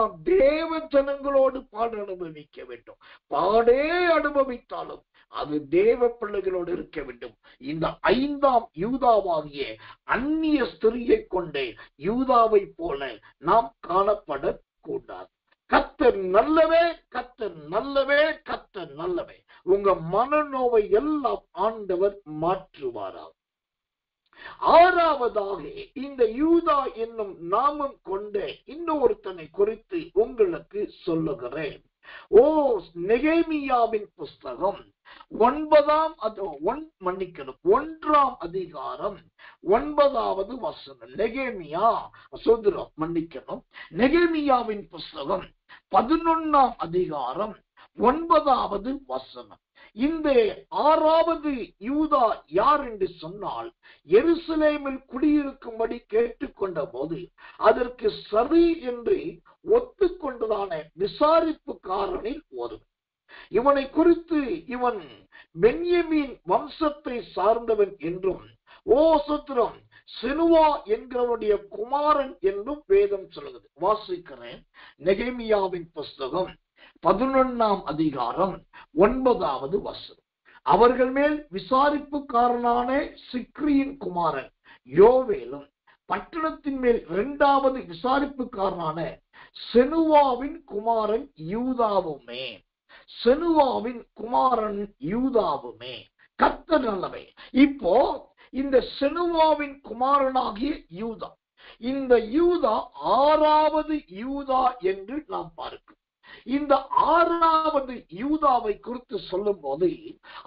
நாம் தேவ ஜனங்களோடு பாட அனுபவிக்க வேண்டும். பாடே அனுபவித்தாலும் அது தேவ பிள்ளைகளோடு இருக்க வேண்டும். இந்த 5ஆம் யூதாவாகிய அந்நிய ஸ்திரியை கொண்டே யூதாவை போல நாம் காணப்படக்கூடாது. கர்த்தர் நல்லவே, கர்த்தர் நல்லவே, கர்த்தர் நல்லவே. உங்க மனநோவை எல்லாம் ஆண்டவர் மாற்றுவாராம். 6வதாக இந்த யூதா என்னும் நாமம் கொண்ட இன்னொருத்தனை குறித்து உங்களுக்கு சொல்லுகிறேன். நெகேமியாவின் புஸ்தகம் 1ஆம் அதிகாரம் 9வது வசனம். நெகேமியாவின் புஸ்தகம் 11ஆம் அதிகாரம் 9வது வசனம். இந்த 6வது யூதா யார் என்று சொன்னால், எருசலேமில் குடியிருக்கும்படி கேட்டுக்கொண்ட போது அதற்கு சரி என்று ஒத்துக்கொண்டதான விசாரிப்புக்காரனில் ஒருவன். இவனை குறித்து இவன் பென்யமீன் வம்சத்தை சார்ந்தவன் என்றும் செனுவா என்கிறவனுடைய குமாரன் என்றும் வேதம் சொல்லுகிறது. வாசிக்கிறேன். நெகேமியாவின் புஸ்தகம் 11ஆம் அதிகாரம் 9வது வசனம். அவர்கள் மேல் விசாரிப்புக்காரனான சிக்ரியின் குமாரன் யோவேலும், பட்டணத்தின் மேல் 2வது விசாரிப்புக்காரனான செனுவாவின் குமாரன் யூதாவுமே. கர்த்தர் நல்லவே. இப்போ இந்த செனுவாவின் குமாரனாகிய யூதா, இந்த யூதா 6வது யூதா என்று நாம் பார்க்கிறோம். இந்த 6வது யூதாவை குறித்து சொல்லும் போது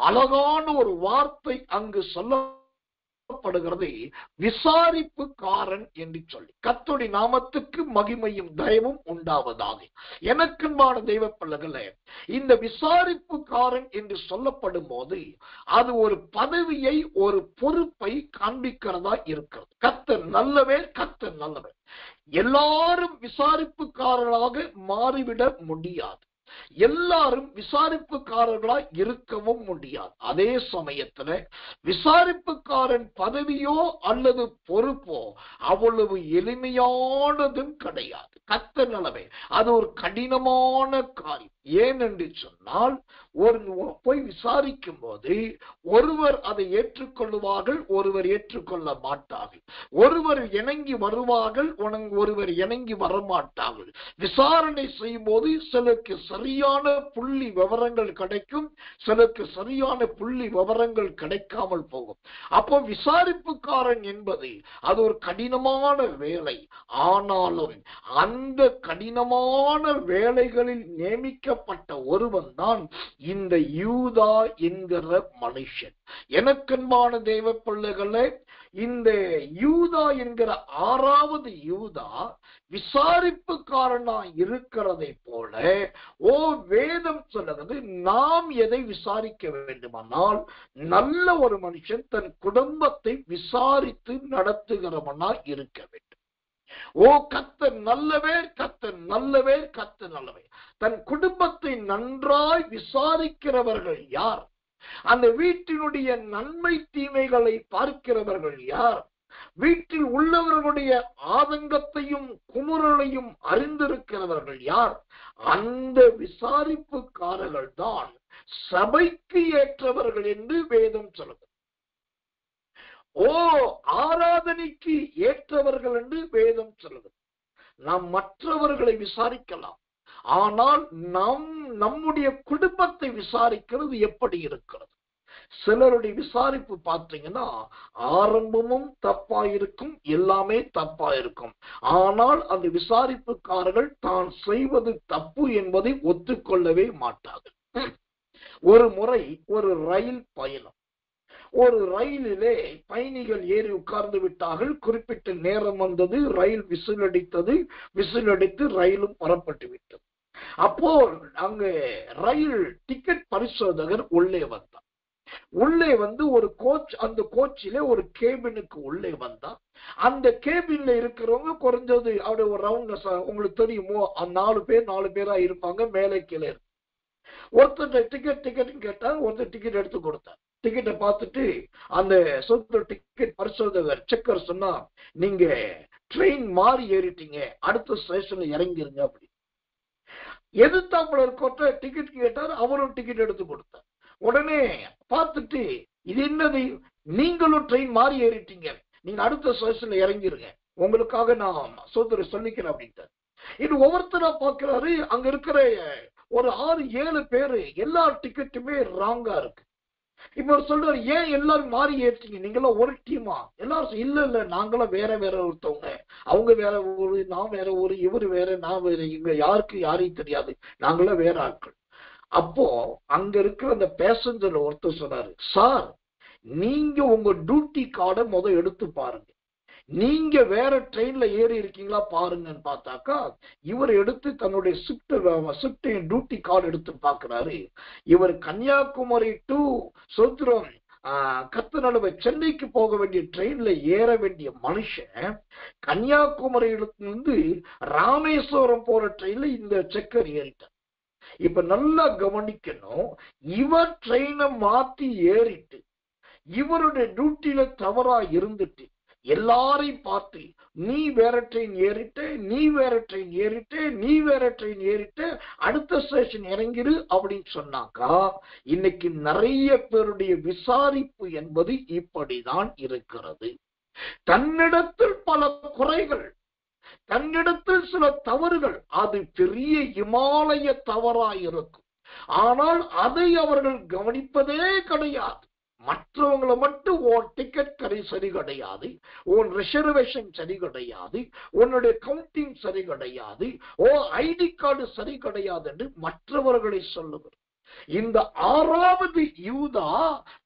அழகான ஒரு வார்த்தை அங்கு சொல்லப்படுகிறது, விசாரிப்புக்காரன் என்று சொல்லி. கர்த்தருடைய நாமத்துக்கு மகிமையும் தயவும் உண்டாவதாக. எனக்குன்பான தெய்வ பிள்ளைகளே, இந்த விசாரிப்புக்காரன் என்று சொல்லப்படும் போது அது ஒரு பதவியை, ஒரு பொறுப்பை காண்பிக்கிறதா இருக்கிறது. கர்த்தர் நல்லவே, கர்த்தர் நல்லவே. எல்லாரும் விசாரிப்புக்காரர்களாக மாறிவிட முடியாது. எல்லாரும் விசாரிப்புக்காரர்களாய் இருக்கவும் முடியாது. அதே சமயத்துல விசாரிப்புக்காரன் பதவியோ அல்லது பொறுப்போ அவ்வளவு எளிமையானதும் கிடையாது. கர்த்தர் நல்லவே. அது ஒரு கடினமான காரியம். ஏனென்று சொன்னால், போய் விசாரிக்கும் போது ஒருவர் அதை ஏற்றுக்கொள்ளுவார்கள், ஒருவர் ஏற்றுக்கொள்ள மாட்டார்கள். ஒருவர் இணங்கி வருவார்கள், ஒருவர் இணங்கி வரமாட்டார்கள். விசாரணை செய்யும் போது சிலருக்கு சரியான புள்ளி விவரங்கள் கிடைக்கும், சிலருக்கு சரியான புள்ளி விவரங்கள் கிடைக்காமல் போகும். அப்போ விசாரிப்புக்காரன் என்பது அது ஒரு கடினமான வேலை. ஆனாலும் அந்த கடினமான வேலைகளில் நியமிக்கப்பட்ட ஒருவன் தான் இந்த யூதா என்கிற மனுஷன். எனக்கன்பான தெய்வ பிள்ளைகளே, இந்த யூதா என்கிற 6வது யூதா விசாரிப்புக்காரனா இருக்கிறதை போல வேதம் சொல்லுகிறது, நாம் எதை விசாரிக்க வேண்டுமானால் நல்ல ஒரு மனுஷன் தன் குடும்பத்தை விசாரித்து நடத்துகிறவனா இருக்க வேண்டும். ஓ கர்த்தர் நல்லவர், கர்த்தர் நல்லவர், கர்த்தர் நல்லவர். தன் குடும்பத்தை நன்றாய் விசாரிக்கிறவர்கள் யார்? அந்த வீட்டினுடைய நன்மை தீமைகளை பார்க்கிறவர்கள் யார்? வீட்டில் உள்ளவர்களுடைய ஆதங்கத்தையும் குமுறலையும் அறிந்திருக்கிறவர்கள் யார்? அந்த விசாரிப்புக்காரர்கள் தான் சபைக்கு ஏற்றவர்கள் என்று வேதம் சொல்லுது. ஓ ஆராதனைக்கு ஏற்றவர்கள் என்று வேதம் சொல்லுது. நாம் மற்றவர்களை விசாரிக்கலாம், ஆனால் நம்முடைய குடும்பத்தை விசாரிக்கிறது எப்படி இருக்கிறது? சிலருடைய விசாரிப்பு பார்த்தீங்கன்னா ஆரம்பமும் தப்பா இருக்கும், எல்லாமே தப்பா இருக்கும். ஆனால் அந்த விசாரிப்புக்காரர்கள் தான் செய்வது தப்பு என்பதை ஒத்துக்கொள்ளவே மாட்டார்கள். ஒரு முறை ஒரு ரயில் பயணம், ஒரு ரயிலிலே பயணிகள் ஏறி உட்கார்ந்து விட்டார்கள். குறிப்பிட்ட நேரம் வந்தது, ரயில் விசிலடித்து ரயிலும் புறப்பட்டு விட்டது. அப்போ அங்கு ரயில் டிக்கெட் பரிசோதகர் உள்ளே வந்தார். உள்ளே வந்து ஒரு கோச், அந்த கோச்சிலே ஒரு கேபினுக்கு உள்ளே வந்தா, அந்த கேபின்ல இருக்கிறவங்க குறைஞ்சது அப்படி ஒரு ரவுண்ட், உங்களுக்கு தெரியுமோ 4 பேரா இருப்பாங்க, மேலே கீழே. ஒருத்தர் டிக்கெட் கேட்டார், ஒருத்தர் டிக்கெட் எடுத்து கொடுத்தார். டிக்கெட்டை பார்த்துட்டு அந்த டிக்கெட் பரிசோதகர் செக்கர் சொன்னா, நீங்க ட்ரெயின் மாறி ஏறிட்டீங்க, அடுத்த ஸ்டேஷன்ல இறங்கிருங்க அப்படி. எதிர்த்தாப்புல இருக்க டிக்கெட் கேட்டார், அவரும் டிக்கெட் எடுத்து கொடுத்தார். உடனே பார்த்துட்டு, இது என்னது, நீங்களும் ட்ரெயின் மாறி ஏறிட்டீங்க, நீங்க அடுத்த ஸ்டேஷன்ல இறங்கிருங்க, உங்களுக்காக நான் சொல்லிக்கிறேன் அப்படின்ட்டு. இது ஒவ்வொருத்தரா பாக்குறாரு. அங்க இருக்கிற ஒரு 6-7 பேரு எல்லா டிக்கெட்டுமே ராங்கா இருக்கு. இப்ப சொல்றாரு, ஏன் எல்லாரும் மாறி ஏறிட்டீங்க, நீங்களாம் ஒரு டீமா? எல்லாரும் இல்ல நாங்களாம் வேற ஒருத்தவங்க, அவங்க வேற ஊரு, நான் வேற ஊரு, இவரு வேற, நான் வேற, இங்க யாரையும் தெரியாது, நாங்களாம் வேற ஆட்கள். அப்போ அங்க இருக்கிற அந்த பேசஞ்சர்ல ஒருத்தர் சொன்னாரு, சார் நீங்க உங்க டியூட்டி கார்டை எடுத்து பாருங்க, நீங்க வேற ட்ரெயின்ல ஏறி இருக்கீங்களா பாருங்கன்னு பார்த்தாக்கா, இவர் எடுத்து தன்னுடைய ஷிஃப்ட் டியூட்டி கார்டு எடுத்து பாக்குறாரு. இவர் கன்னியாகுமரி டு சோத்ரம் கத்தநடுவ சென்னைக்கு போக வேண்டிய ட்ரெயின்ல ஏற வேண்டிய மனுஷன் கன்னியாகுமரியிலிருந்து ராமேஸ்வரம் போற ட்ரெயின்ல இந்த செக்கர் ஏறிட்டார். இப்ப நல்லா கவனிக்கணும், இவர் ட்ரெயினை மாத்தி ஏறிட்டு இவருடைய டியூட்டியில தவறா இருந்துட்டு எல்லாரையும் பார்த்து, நீ வேற ட்ரெயின் ஏறிட்ட, நீ வேற ட்ரெயின் ஏறிட்ட, நீ வேற ட்ரெயின் ஏறிட்ட, அடுத்த ஸ்டேஷன் இறங்கிரு அப்படின்னு சொன்னாக்கா, இன்னைக்கு நிறைய பேருடைய விசாரிப்பு என்பது இப்படிதான் இருக்கிறது. தன்னிடத்தில் பல குறைகள், தன்னிடத்தில் சில தவறுகள், அது பெரிய இமாலய தவறாயிருக்கும். ஆனால் அதை அவர்கள் கவனிப்பதே கிடையாது. மற்றவங்களை மட்டும் உன் டிக்கெட் சரி கிடையாது, உன் ரிசர்வேஷன் சரி கிடையாது, உன்னுடைய கவுண்டிங் சரி கிடையாது, ஓ ஐடி கார்டு சரி கிடையாது என்று மற்றவர்களை சொல்லுவது. இந்த 6வது யூதா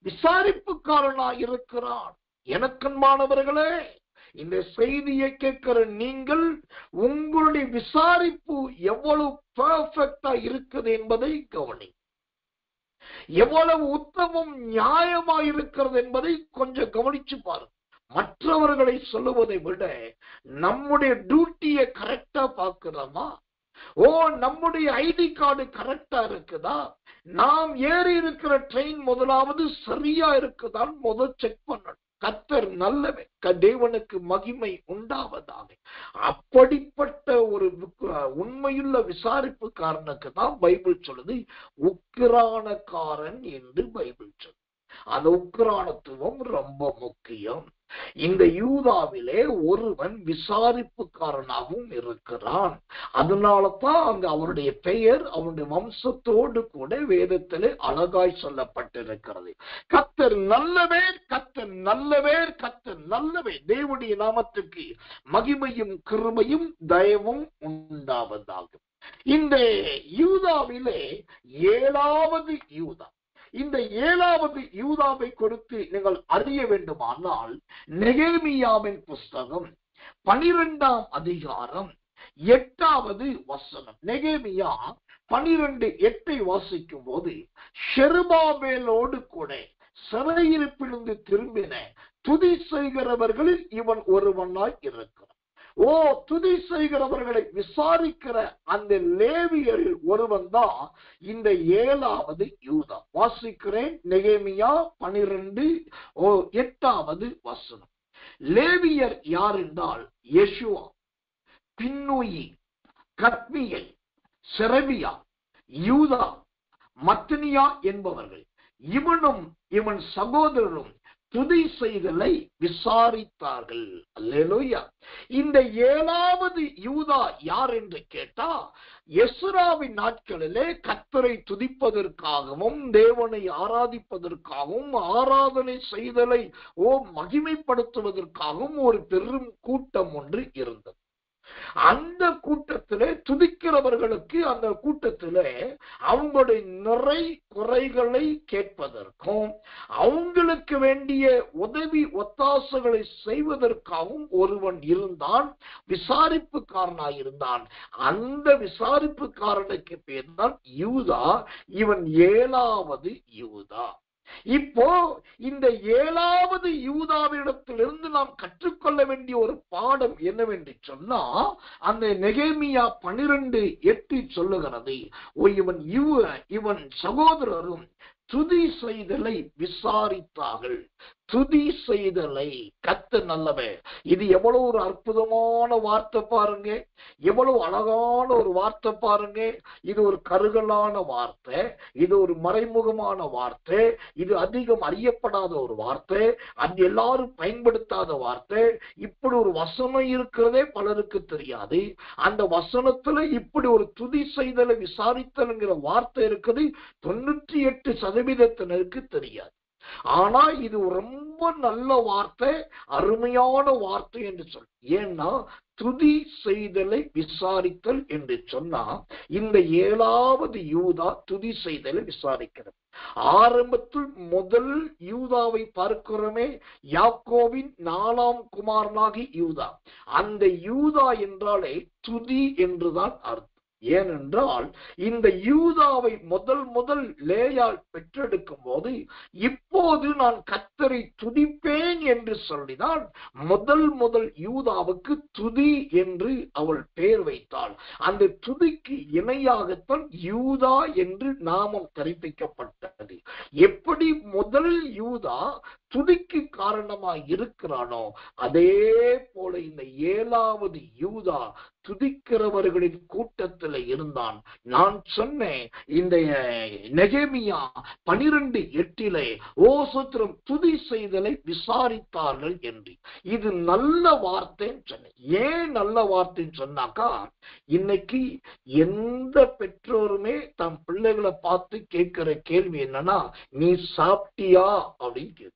விசாரிப்புக்காரனா இருக்கிறான். எனக்கன்பானவர்களே, இந்த செய்தியை கேட்கிற நீங்கள், உங்களுடைய விசாரிப்பு எவ்வளவு பெர்ஃபெக்டா இருக்குது என்பதை கவனி. எவ்வளவு உத்தமம் நியாயமா இருக்கிறது என்பதை கொஞ்சம் கவனிச்சு பாருங்க. மற்றவர்களை சொல்லுவதை விட நம்முடைய டியூட்டியை கரெக்டா பார்க்கிறோமா? ஓ நம்முடைய ஐடி கார்டு கரெக்டா இருக்குதா? நாம் ஏறி இருக்கிற ட்ரெயின் முதலாவது சரியா இருக்குதான் முதல் செக் பண்ணணும். கர்த்தர் நல்லவர், தேவனுக்கு மகிமை உண்டாவதாக. அப்படிப்பட்ட ஒரு உண்மையுள்ள விசாரிப்புக்காரனுக்கு தான் பைபிள் சொல்லுது உக்கிரானக்காரன் என்று பைபிள் சொல்லுது. அந்த உக்கிரானத்துவம் ரொம்ப முக்கியம். இந்த யூதாவிலே ஒருவன் விசாரிப்புக்காரனாகவும் இருக்கிறான். அதனால தான் அங்க அவருடைய பெயர் அவனுடைய வம்சத்தோடு கூட வேதத்திலே அழகாய் சொல்லப்பட்டிருக்கிறது. கர்த்தர் நல்லவர், கர்த்தர் நல்லவர், கர்த்தர் நல்லவர். தேவனுடைய நாமத்துக்கு மகிமையும் கிருபையும் தயவும் உண்டாவதாகும். இந்த யூதாவிலே 7வது யூதா, இந்த 7வது யூதாவை கொடுத்து நீங்கள் அறிய வேண்டுமானால், நெகேமியாவின் புஸ்தகம் 12ஆம் அதிகாரம் 8வது வசனம். நெகேமியா 12:8 வாசிக்கும் போது, செருபாபேலோடு கூட சிறையிருப்பிலிருந்து திரும்பின துதி செய்கிறவர்களில் இவன் ஒருவனாய் இருக்கிறான். ஓ துதி செய்கிறவர்களை விசாரிக்கிற அந்த லேவியரில் ஒருவன் தான் இந்த 7வது யூதா. வாசிக்கிறேன், நெகேமியா 12:8 வசனம். லேவியர் யார் என்றால் யெஷுவா, பின்னூயி, கத்மியேல், செரபியா, யூதா, மத்தனியா என்பவர்கள். இவனும் இவன் சகோதரரும் துதி செய்தலை விசாரித்தார்கள். அல்லேலூயா. இந்த 7வது யூதா யார் என்று கேட்டா, எஸ்ராவின் நாட்களிலே கர்த்தரை துதிப்பதற்காகவும் தேவனை ஆராதிப்பதற்காகவும் ஆராதனை செய்தலை மகிமைப்படுத்துவதற்காகவும் ஒரு பெரும் கூட்டம் ஒன்று இருந்தது. அந்த கூட்டத்திலே துதிக்கிறவர்களுக்கு அந்த கூட்டத்திலே அவங்களுடைய நிறை குறைகளை கேட்பதற்கும் அவங்களுக்கு வேண்டிய உதவி ஒத்தாசைகளை செய்வதற்காகவும் ஒருவன் இருந்தான், விசாரிப்புக்காரனாயிருந்தான். அந்த விசாரிப்புக்காரனுக்கு பேர் தான் யூதா. இவன் 7வது யூதா. இப்போ இந்த 7வது யூதாவிடத்திலிருந்து நாம் கற்றுக்கொள்ள வேண்டிய ஒரு பாடம் என்னவென்று சொன்னா, அந்த நெகேமியா 12:8 சொல்லுகிறது, இவன் சகோதரரும் துதி செய்தலை விசாரித்தார்கள். துதி செய்தலை. கர்த்தர் நல்லவர். இது எவ்வளவு ஒரு அற்புதமான வார்த்தை பாருங்க, எவ்வளவு அழகான ஒரு வார்த்தை பாருங்க. இது ஒரு கருகலான வார்த்தை, இது ஒரு மறைமுகமான வார்த்தை, இது அதிகம் அறியப்படாத ஒரு வார்த்தை, அது எல்லாரும் பயன்படுத்தாத வார்த்தை. இப்படி ஒரு வசனம் இருக்கிறதே பலருக்கு தெரியாது. அந்த வசனத்துல இப்படி ஒரு துதி செய்தலை விசாரித்தல்ங்கிற வார்த்தை இருக்குது 98% தெரியாது. ஆனா இது ரொம்ப நல்ல வார்த்தை, அருமையான வார்த்தை என்று சொல். ஏன்னா துதி செய்தலை விசாரித்தல் என்று சொன்னா, இந்த 7வது யூதா துதி செய்தலை விசாரிக்கிறது. ஆரம்பத்தில் முதல் யூதாவை பார்க்கிறோமே, யாக்கோவின் 4ஆம் குமாரனாகி யூதா. அந்த யூதா என்றாலே துதி என்றுதான் அர்த்தம். ஏனென்றால் இந்த யூதாவை முதல் லேயால் பெற்றெடுக்கும் போது, இப்போது நான் கர்த்தரை துதிப்பேன் என்று சொல்லிதான் முதல் யூதாவுக்கு துதி என்று அவள் பெயர் வைத்தாள். அந்த துதிக்கு இணையாகத்தான் யூதா என்று நாமம் கற்பிக்கப்பட்டது. எப்படி முதல் யூதா துதிக்கு காரணமாய் இருக்கிறானோ, அதே போல இந்த 7வது யூதா துதிக்கிறவர்களின் கூட்டத்தில் இருந்தான். நான் சொன்னேன், இந்த நெகேமியா 12:8 ஓ சூத்திரம் துதி செய்தலை விசாரித்தார்கள் என்று. இது நல்ல வார்த்தைன்னு சொன்னேன். ஏன் நல்ல வார்த்தைன்னு சொன்னாக்கா, இன்னைக்கு எந்த பெற்றோருமே தம் பிள்ளைகளை பார்த்து கேட்கிற கேள்வி என்னன்னா, நீ சாப்பிட்டியா அப்படின்னு கேட்கு.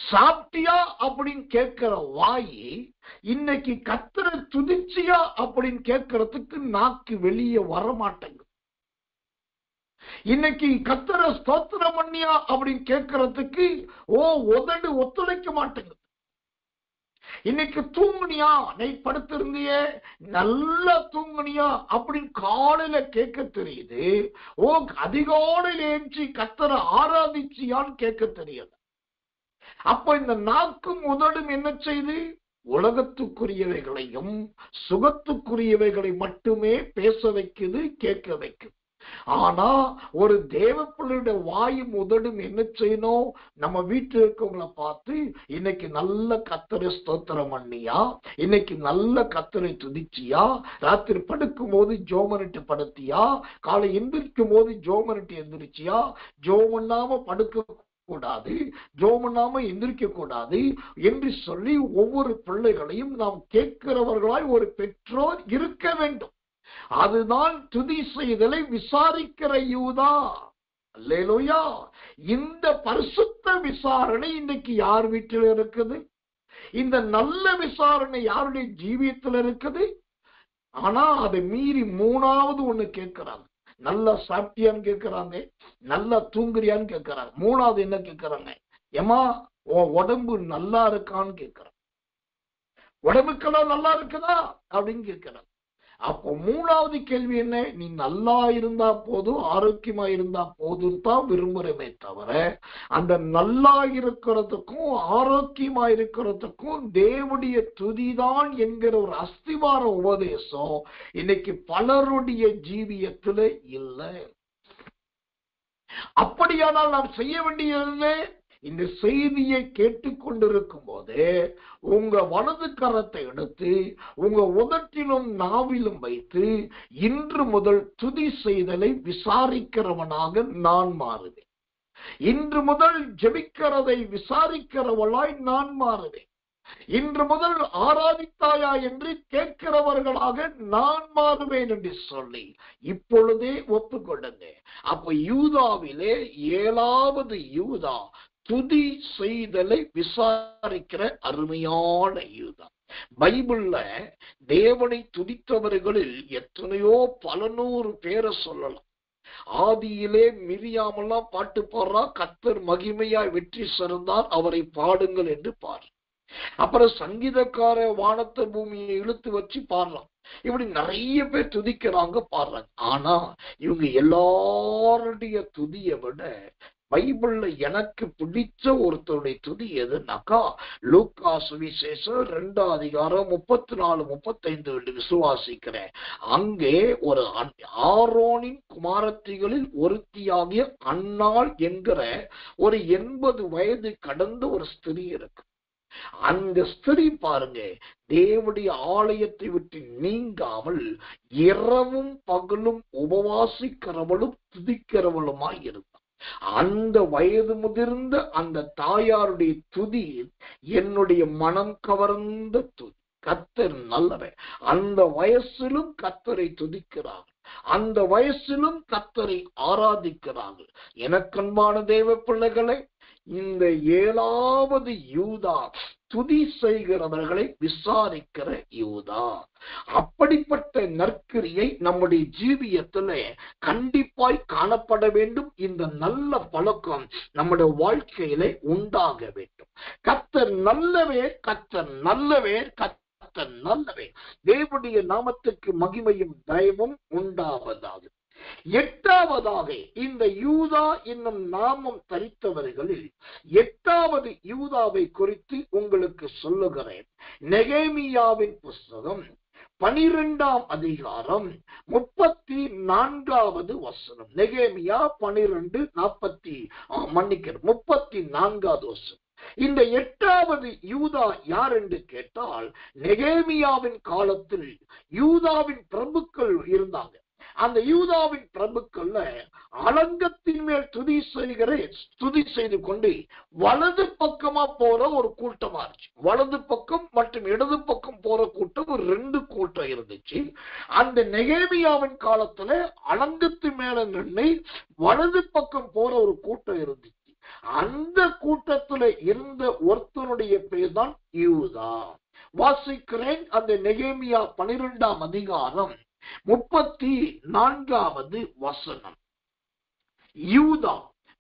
சாப்பிட்டியா அப்படின்னு கேட்கிற வாயி இன்னைக்கு கர்த்தரை துதிச்சியா அப்படின்னு கேட்கறதுக்கு நாக்கு வெளியே வரமாட்டேங்குது. இன்னைக்கு கர்த்தரை ஸ்தோத்திரம் பண்ணியா அப்படின்னு கேட்கறதுக்கு உதடு ஒத்துழைக்க மாட்டேங்குது. இன்னைக்கு தூங்குனியா, நீ படுத்திருந்தியே நல்லா தூங்குனியா அப்படின்னு காலையில கேட்க தெரியுது. அதிகாலையில ஏஞ்சி கர்த்தரை ஆராதிச்சியான்னு கேட்க தெரியாது. அப்ப இந்த நாக்கும் உதடும் என்ன செய்து, உலகத்துக்குரியவைகளையும் சுகத்துக்குரியவைகளை மட்டுமே பேச வைக்குது, கேட்க வைக்குது. ஆனா ஒரு தேவ பிள்ளையுடைய வாயும் உதடும் என்ன செய்யணும், நம்ம வீட்டில் இருக்கவங்களை பார்த்து இன்னைக்கு நல்ல கர்த்தரை ஸ்தோத்திரம் பண்ணியா, இன்னைக்கு நல்ல கர்த்தரை துதிச்சியா, ராத்திரி படுக்கும் போது ஜோமனிட்டு படுத்தியா, காலை எந்திரிக்கும் போது ஜோமனிட்டு எந்திரிச்சியா, ஜோமன்னாம படுக்க கூடாது, ஜோமனாம எந்திரிக்க கூடாது என்று சொல்லி ஒவ்வொரு பிள்ளைகளையும் நாம் கேட்கிறவர்களாய் ஒரு பெற்றோர் இருக்க வேண்டும். அதுதான் துதி செய்தலை விசாரிக்கிற யூதா. அல்லேலூயா. இந்த பரிசுத்த விசாரணை இன்னைக்கு யார் வீட்டில் இருக்குது? இந்த நல்ல விசாரணை யாருடைய ஜீவியத்தில் இருக்குது? ஆனா அதை மீறி 3வது ஒண்ணு கேட்கிறாங்க. நல்லா சாப்பிட்டியான்னு கேட்கிறாங்க, நல்லா தூங்குறியான்னு கேட்கிறாங்க. 3வது என்ன கேட்கிறாங்க, ஏமா உன் உடம்பு நல்லா இருக்கான்னு கேட்கிறாங்க. உடம்புக்கெல்லாம் நல்லா இருக்குதா அப்படின்னு கேட்கிறாங்க. அப்போ மூணாவது கேள்வி என்ன? நீ நல்லா இருந்தா போதும், ஆரோக்கியமா இருந்தா போதும் தான் விரும்புறமே தவிர, அந்த நல்லா இருக்கிறதுக்கும் ஆரோக்கியமா இருக்கிறதுக்கும் தேவனுடைய துதிதான் என்கிற ஒரு அஸ்திவார உபதேசம் இன்னைக்கு பலருடைய ஜீவியத்துல இல்லை. அப்படியானால் நாம் செய்ய வேண்டியது, இந்த செய்தியை கேட்டுக்கொண்டிருக்கும் போது உங்க வலது கரத்தை எடுத்து உங்க உதட்டிலும் நாவிலும் வைத்து இன்று முதல் துதி செய்தலை விசாரிக்கிறவனாக நான் மாறுவேன். இன்று முதல் ஜெபிக்கிறதை விசாரிக்கிறவளாய் நான் மாறுவேன். இன்று முதல் ஆராதித்தாயா என்று கேட்கிறவர்களாக நான் மாறுவேன் என்று சொல்லி இப்பொழுதே ஒப்புக்கொள்ளுங்க. அப்ப யூதாவிலே 7வது யூதா துதி செய்தலை விசாரிக்கிற அருமையான யூதா. பைபிள்ல தேவனை துதித்தவர்களில் எத்தனையோ பல நூறு பேரை சொல்லலாம். ஆதியிலே மிரியாமெல்லாம் பாட்டு பாடுறா, கர்த்தர் மகிமையாய் வெற்றி சிறந்தார், அவரை பாடுங்கள் என்று பாரு. அப்புறம் சங்கீதக்கார வானத்தை பூமியை இழுத்து வச்சு பாடலாம். இப்படி நிறைய பேர் துதிக்கிறாங்க, பாடுறாங்க. ஆனா இவங்க எல்லாருடைய துதியை விட பைபிள்ல எனக்கு பிடிச்ச ஒருத்தருடைய துதி எதுனாக்கா, லூக்கா சுவிசேஷம் 2ஆம் அதிகாரம் 34, 35 என்று விசுவாசிக்கிறேன். அங்கே ஒரு ஆரோனின் குமாரத்திகளில் ஒருத்தியாகிய அன்னாள் என்கிற ஒரு 80 வயது கடந்த ஒரு ஸ்திரீ இருக்கு. அந்த ஸ்திரீ பாருங்க, தேவனுடைய ஆலயத்தை விட்டு நீங்காமல் இரவும் பகலும் உபவாசிக்கிறவளும் துதிக்கிறவளுமாய் இருந்தார். அந்த வயது முதிர்ந்த அந்த தாயாருடைய துதி என்னுடைய மனம் கவர்ந்த துதி. கர்த்தர் நல்லவர். அந்த வயசிலும் கர்த்தரை துதிக்கிறார்கள், அந்த வயசிலும் கர்த்தரை ஆராதிக்கிறார்கள். எனக்கன்பான தேவ பிள்ளைகளை, இந்த 7வது யூதா துதி செய்கிறவர்களை விசாரிக்கிற யூதா. அப்படிப்பட்ட நற்கிரியை நம்முடைய ஜீவியத்துல கண்டிப்பாய் காணப்பட வேண்டும். இந்த நல்ல பழக்கம் நம்முடைய வாழ்க்கையில உண்டாக வேண்டும். கர்த்தர் நல்லவே, கர்த்தர் நல்லவே, கர்த்தர் நல்லவே. தேவனுடைய நாமத்துக்கு மகிமையும் தயவும் உண்டாவதாக. 8வதாக, இந்த யூதா என்னும் நாமம் தரித்தவர்களில் 8வது யூதாவை குறித்து உங்களுக்கு சொல்லுகிறேன். நெகேமியாவின் புஸ்தகம் 12ஆம் அதிகாரம் 34வது வசனம். நெகேமியா 34வது வசனம். இந்த 8வது யூதா யார் என்று கேட்டால், நெகேமியாவின் காலத்தில் யூதாவின் பிரபுக்கள் இருந்தாங்க. அந்த யூதாவின் பிரபுக்கள்ல அலங்கத்தின் மேல் துதி செய்து கொண்டு வலது பக்கமா போற ஒரு கூட்டமா இருந்துச்சு. வலது பக்கம் மற்றும் இடது பக்கம் போற கூட்டம் ஒரு 2 கூட்டம் இருந்துச்சு. அந்த நெகேமியாவின் காலத்துல அலங்கத்து மேல நின்று வலது பக்கம் போற ஒரு கூட்டம் இருந்துச்சு. அந்த கூட்டத்துல இருந்த ஒருத்தனுடைய பேர் தான் யூதா. வாசிக்கிறேன். அந்த நெகேமியா 12ஆம் அதிகாரம் 34வது வசனம். யூதா,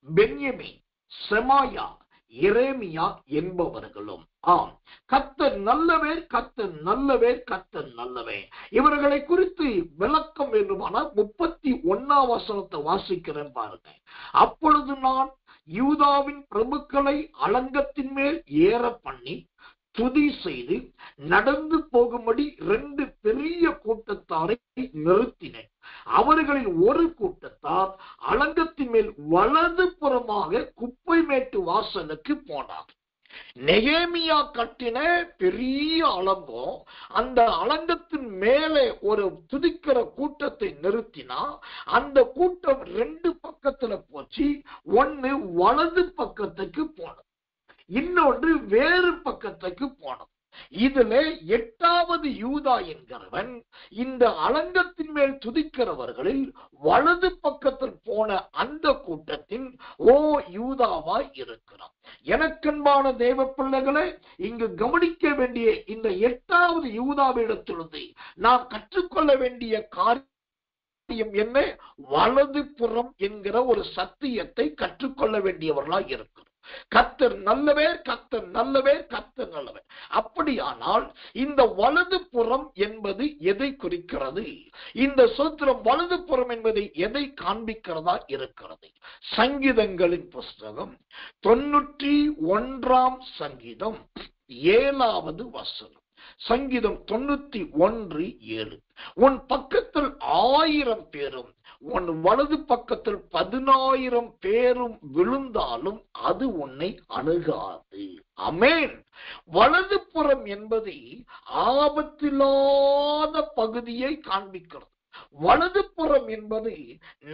பென்யமீன், செமாயா, எரேமியா என்பவர்களும், ஆம், கர்த்தர் நல்லவர், கர்த்தர் நல்லவர், கர்த்தர் நல்லவர். இவர்களை குறித்து விளக்கம் வேண்டுமானால் 31ஆம் வசனத்தை வாசிக்கிறேன் பாருங்க. அப்பொழுது நான் யூதாவின் பிரபுக்களை அலங்கத்தின் மேல் ஏற பண்ணி துதி செய்து நடந்து போகும்படி 2 பெரிய கூட்டத்தாரை நிறுத்தினேன். அவர்களில் ஒரு கூட்டத்தார் அலங்கத்தின் மேல் வலது புறமாக குப்பை மேட்டு வாசலுக்கு போனார். நெகேமியா கட்டின பெரிய அலங்கம், அந்த அலங்கத்தின் மேலே ஒரு துதிக்கிற கூட்டத்தை நிறுத்தினா அந்த கூட்டம் 2 பக்கத்துல போச்சு. ஒன்னு வலது பக்கத்துக்கு போனது, இன்னொன்று வேறு பக்கத்துக்கு போனது. இதுல 8வது யூதா என்கிறவன் இந்த அலங்கத்தின் மேல் துதிக்கிறவர்களில் வலது பக்கத்தில் போன அந்த கூட்டத்தின் யூதாவாய் இருக்கிறான். எனக்கன்பான தேவ பிள்ளைகளை, இங்கு கவனிக்க வேண்டிய இந்த 8வது யூதாவிடத்திலிருந்து நாம் கற்றுக்கொள்ள வேண்டிய காரியம் என்ன? வலது புறம் என்கிற ஒரு சத்தியத்தை கற்றுக்கொள்ள வேண்டியவர்களாய் இருக்கிறோம். கர்த்தர் நல்லவர், கர்த்தர் நல்லவர், கர்த்தர் நல்லவர். அப்படியானால் இந்த வலது புறம் என்பது எதை குறிக்கிறது? இந்த சூத்திரம் வலது புறம் என்பதை எதை காண்பிக்கிறதா இருக்கிறது? சங்கீதங்களின் புஸ்தகம் 91 சங்கீதம் 7வது வசனம். சங்கீதம் 91:7. உன் பக்கத்தில் 1000 பேரும் உன் வலது பக்கத்தில் 10,000 பேரும் விழுந்தாலும் அது உன்னை அணுகாது. ஆமென். வலது புறம் என்பது ஆபத்தில்லாத பகுதியை காண்பிக்கிறது. வலது புறம் என்பது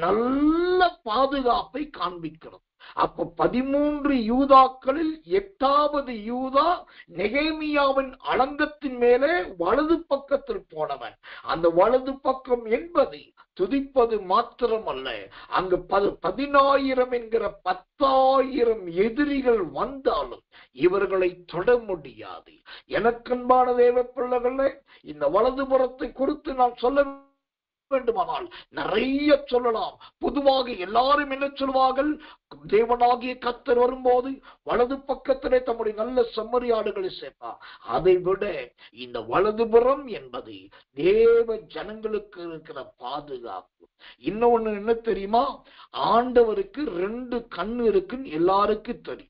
நல்ல பாதுகாப்பை காண்பிக்கிறது. அப்ப 13 யூதாக்களில் 8வது யூதா நெகேமியாவின் அலங்கத்தின் மேலே வலது பக்கத்தில் போனவன். அந்த வலது பக்கம் என்பது துதிப்பது மாத்திரமல்ல, அங்கு 10,000 என்கிற 10,000 எதிரிகள் வந்தாலும் இவர்களை தொட முடியாது. எனக்கன்பான தேவ பிள்ளைகளே, இந்த வலதுபுறத்தை குறித்து நான் சொல்ல வேண்டுமானால் நிறைய சொல்லலாம். பொதுவாக எல்லாரும் என்ன சொல்வார்கள்? தேவனாகிய கர்த்தர் வரும்போது வலது பக்கத்திலே தம்முடைய நல்ல செம்மறியாடுகளை சேர்ப்பார். அதை விட இந்த வலதுபுறம் என்பது தேவ ஜனங்களுக்கு இருக்கிற பாதுகாப்பு. இன்னொன்னு என்ன தெரியுமா? ஆண்டவருக்கு 2 கண்ணு இருக்குன்னு எல்லாருக்கும் தெரியும்.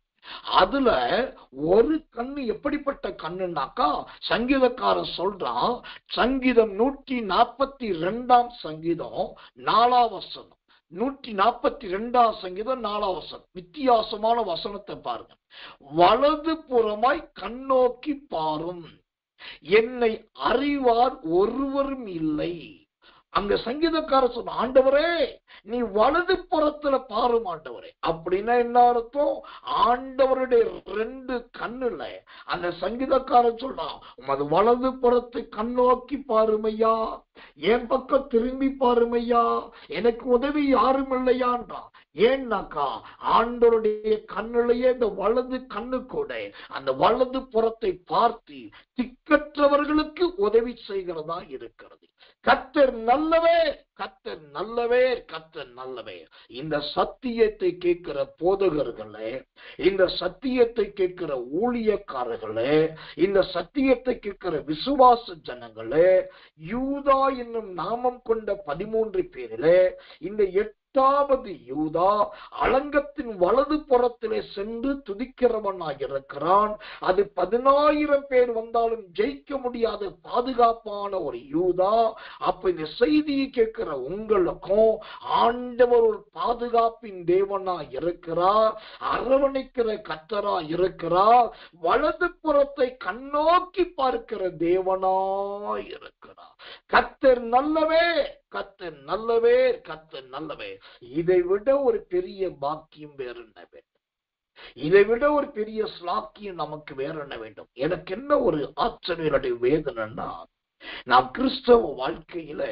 அதுல ஒரு கண்ணு எப்படிப்பட்ட கண்ணுனாக்கா, சங்கீதக்காரன் சொல்றான், சங்கீதம் 142 சங்கீதம் 4வது வசனம். 142 சங்கீதம் 4வது வசனம். வித்தியாசமான வசனத்தை பாருங்க. வலது புறமாய் கண்ணோக்கி பாரும், என்னை அறிவார் ஒருவரும் இல்லை. அங்க சங்கீதக்காரர் சொன்ன, ஆண்டவரே நீ வலது புறத்துல பாரும் ஆண்டவரே. அப்படின்னா என்ன அர்த்தம்? ஆண்டவருடைய 2 கண்ணுல அந்த சங்கீதக்காரர் சொல்றான், உமது வலது புறத்தை கண்ணோக்கி பாருமையா, என் பக்கம் திரும்பி பாருமையா, எனக்கு உதவி யாரும் இல்லையான்றான். ஏன்னாக்கா ஆண்டவருடைய கண்ணுலயே இந்த வலது கண்ணு கூட அந்த வலது புறத்தை பார்த்து திக்கற்றவர்களுக்கு உதவி செய்கிறதா இருக்கிறது. கர்த்தர் நல்லவே, கர்த்தர் நல்லவே, கர்த்தர் நல்லவே. இந்த சத்தியத்தை கேட்கிற போதகர்களே, இந்த சத்தியத்தை கேட்கிற ஊழியக்காரர்களே, இந்த சத்தியத்தை கேட்கிற விசுவாச ஜனங்களே, யூதா என்னும் நாமம் கொண்ட 13 பேரிலே இந்த 8வது யூதா அலங்கத்தின் வலது புறத்திலே சென்று துதிக்கிறவனாக இருக்கிறான். அது 10,000 பேர் வந்தாலும் ஜெயிக்க முடியாத பாதுகாப்பான ஒரு யூதா. அப்ப இந்த செய்தியை கேட்கிற உங்களுக்கும் ஆண்டவர் ஒரு பாதுகாப்பின் தேவனா இருக்கிறார், அரவணைக்கிற கர்த்தரா இருக்கிறார், வலது புறத்தை கண்ணோக்கி பார்க்கிற தேவனா இருக்கிறார். கர்த்தர் நல்லவே, கர்த்தர் நல்லவே, கர்த்தர் நல்லவே. இதை விட ஒரு பெரிய பாக்கியம் வேற என்ன வேண்டும்? இதை விட ஒரு பெரிய ஸ்லாக்கியம் நமக்கு வேற என்ன வேண்டும்? எனக்கு என்ன ஒரு ஆச்சரிய வேதனைன்னா, நாம் கிறிஸ்தவ வாழ்க்கையில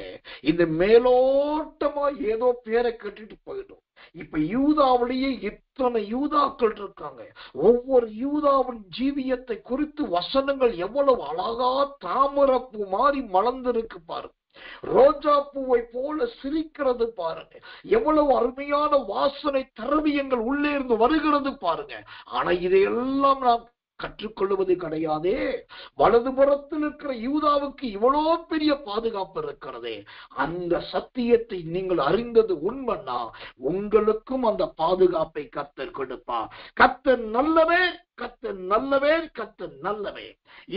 இந்த மேலோட்டமா ஏதோ பேரை கட்டிட்டு போயிடும். இப்ப யூதாவிலேயே இத்தனை யூதாக்கள் இருக்காங்க. ஒவ்வொரு யூதாவின் ஜீவியத்தை குறித்து வசனங்கள் எவ்வளவு அழகா தாமரப்பூ மாதிரி மலர்ந்திருக்கு பாருங்க. ரோஜா பூவை போல சிரிக்கிறது பாருங்க. எவ்வளவு அருமையான வாசனை திரவியங்கள் உள்ளே இருந்து வருகிறது பாருங்க. ஆனா இதையெல்லாம் நாம் கற்றுக்கொள்வது கிடையாதே. வலதுபுறத்தில் இருக்கிற யூதாவுக்கு இவ்வளோ பெரிய பாதுகாப்பு இருக்கிறதே. அந்த சத்தியத்தை நீங்கள் அறிந்தது உண்மைன்னா உங்களுக்கும் அந்த பாதுகாப்பை கர்த்தர் கொடுப்பா. கர்த்தர் நல்லவே, கர்த்தர் நல்லவே, கர்த்தர் நல்லவே.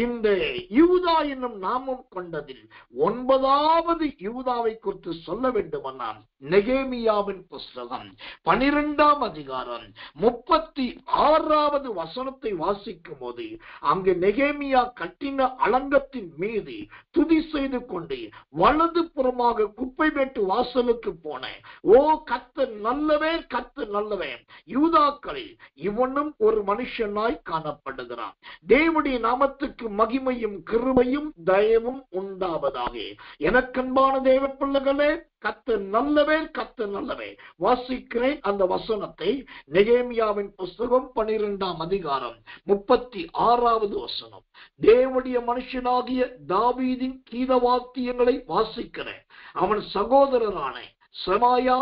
இந்த யூதா என்னும் நாமம் கொண்டதில் 9வது யூதாவை குறித்து சொல்ல வேண்டுமானால் நெகேமியாவின் புஸ்தகம் 12ஆம் அதிகாரம் 36வது வசனத்தை வாசிக்கும் போது, அங்கு நெகேமியா கட்டின அலங்கத்தின் மீது துதி செய்து கொண்டு வலது புறமாக குப்பை மேட்டு வாசலுக்கு போனேன். ஓ கர்த்தர் நல்லவே, கர்த்தர் நல்லவே. யூதாக்களில் இவனும் ஒரு மனுஷனாய் காணப்படுகிறான். தேவனுடைய நாமத்துக்கு மகிமையும் கிருபையும் தயவும் உண்டாவதாக. எனக்கன்பான தேவ பிள்ளைகளே, கர்த்தர் நல்லவே, கர்த்தர் நல்லவே. வாசிக்கிறேன் அந்த வசனத்தை. நெகேமியாவின் புஸ்தகம் 12ஆம் அதிகாரம் 36வது வசனம். தேவனுடைய மனுஷனாகிய தாவீதின் கீதவாத்தியங்களை வாசிக்கிறேன். அவன் சகோதரரான செமாயா,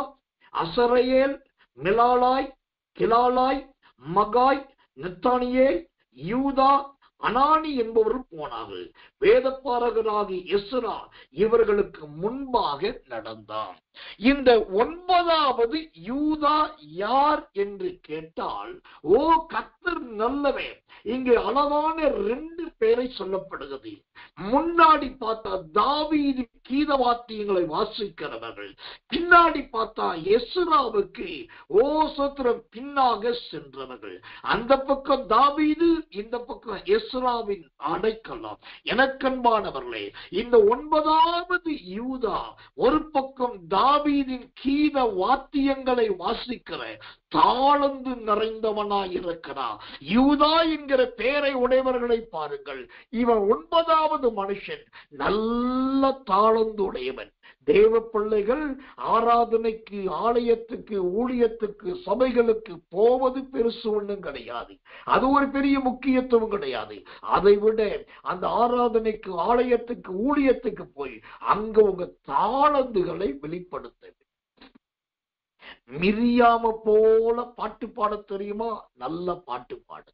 அசரையேல், மிலாலாய், கிலாலாய், மகாய், நெத்தானியேல், யூதா, அனானி என்பவர்கள் போனார்கள். வேதபாரகராகி எஸ்ரா இவர்களுக்கு முன்பாக நடந்தார். இந்த 9வது யூதா யார் என்று கேட்டால், ஓ கர்த்தர் நல்லவர். இங்கு அழகான 2 பேரை சொல்லப்படுகிறது. முன்னாடி பார்த்தா தாவீது கீத வாத்தியங்களை வாசிக்கிறவர்கள், பின்னாடி பார்த்தா எஸ்ராவுக்கு ஓ சோத்திரம் பின்னாக சென்றவர்கள். அந்த பக்கம் தாவீது, இந்த பக்கம் எஸ்ராவின் அடைக்கலம். எனக்கன்பானவர்களே, இந்த 9வது யூதா ஒரு பக்கம் தாவீதின் கீத வாத்தியங்களை வாசிக்கிற தாளந்து நிறைந்தவனாயிருக்கிறார். யூதா என்கிற பெயரை உடையவர்களை பாருங்கள். இவன் 9வது மனுஷன் நல்ல தாளந்து உடையவன். தேவ பிள்ளைகள் ஆராதனைக்கு, ஆலயத்துக்கு, ஊழியத்துக்கு, சபைகளுக்கு போவது பெருசு ஒண்ணும் கிடையாது. அது ஒரு பெரிய முக்கியத்துவம் கிடையாது. அதை விட அந்த ஆராதனைக்கு, ஆலயத்துக்கு, ஊழியத்துக்கு போய் அங்க உங்க தாளந்துகளை வெளிப்படுத்த. மிரியாம போல பாட்டு பாட தெரியுமா? நல்ல பாட்டு பாடு.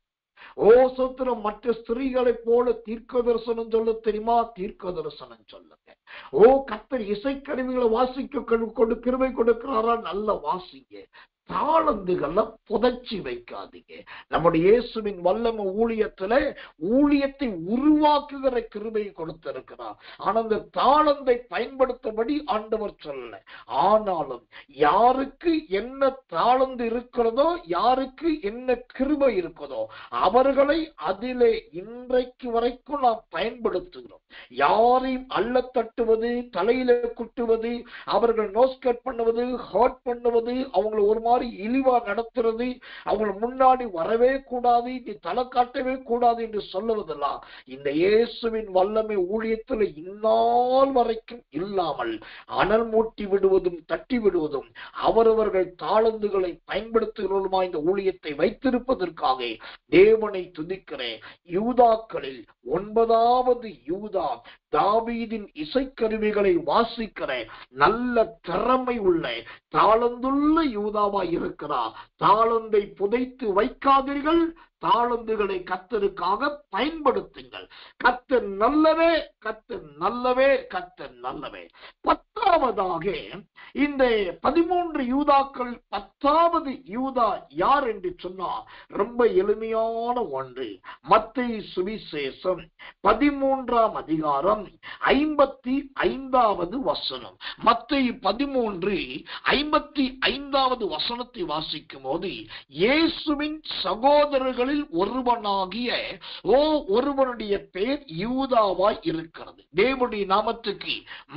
ஓ சோத்திரம், மற்ற ஸ்திரீகளை போல தீர்க்க தரிசனம் சொல்ல தெரியுமா? தீர்க்க தரிசனம் சொல்லுங்க. ஓ கர்த்தர் இசைக்கருவிகளை வாசிக்க கொண்டு கிருபை கொடுக்கிறாரா? நல்ல வாசிங்க. தாளந்துகளை புதைச்சி வைக்காதீங்க. நம்முடைய இயேசுவின் வல்லமை ஊழியத்தை உருவாக்குகிற கிருபையை கொடுத்திருக்கிறார். ஆனா அந்த தாளந்தை பயன்படுத்தபடி ஆண்டவர் சொல்லல. ஆனாலும் யாருக்கு என்ன தாளந்து இருக்கிறதோ, யாருக்கு என்ன கிருபை இருக்கிறதோ அவர்களை அதிலே இன்றைக்கு வரைக்கும் நாம் பயன்படுத்துகிறோம். யாரையும் அள்ள தட்டுவது, தலையில குட்டுவது, அவர்கள் நோஸ்கட் பண்ணுவது, ஹர்ட் பண்ணுவது, அவங்களை ஒரு மாதிரி இழிவா நடத்துறது, அவங்க முன்னாடி வரவே கூடாது, நீ தலை காட்டவே கூடாது என்று சொல்லுவதெல்லாம் இந்த இயேசுவின் வல்லமை ஊழியத்தில் இந்நாள் வரைக்கும் இல்லாமல் அனல் மூட்டி விடுவதும் தட்டி விடுவதும் அவரவர்கள் தாளந்துகளை பயன்படுத்துகிறோமா இந்த ஊழியத்தை வைத்திருப்பதற்காக தேவனை துதிக்கிறேன். யூதாக்களில் 9வது யூதா தாவீதின் இசைக்கருவிகளை வாசிக்கிற நல்ல திறமை உள்ள தாளந்துள்ள யூதாவாய் இருக்கிறார். தாளந்தை புதைத்து வைக்காதீர்கள். தாளந்துகளை கர்த்தருக்காக பயன்படுத்துங்கள். கர்த்தர் நல்லவே, கர்த்தர் நல்லவே, கர்த்தர் நல்லவே. 10வதாக இந்த 13 யூதாக்கள் 10வது யூதா யார் என்று சொன்னால் ரொம்ப எளிமையான ஒன்று. மத்தேயு சுவிசேஷம் 13ஆம் அதிகாரம் 55வது வசனம். மத்தேயு 13:55வது வசனத்தை வாசிக்கும் போது, இயேசுவின் சகோதரர்கள் ஒருவனாகிய ஒருவனுடைய பெயர் யூதாவாய் இருக்கிறது. தேவனுடைய நாமத்துக்கு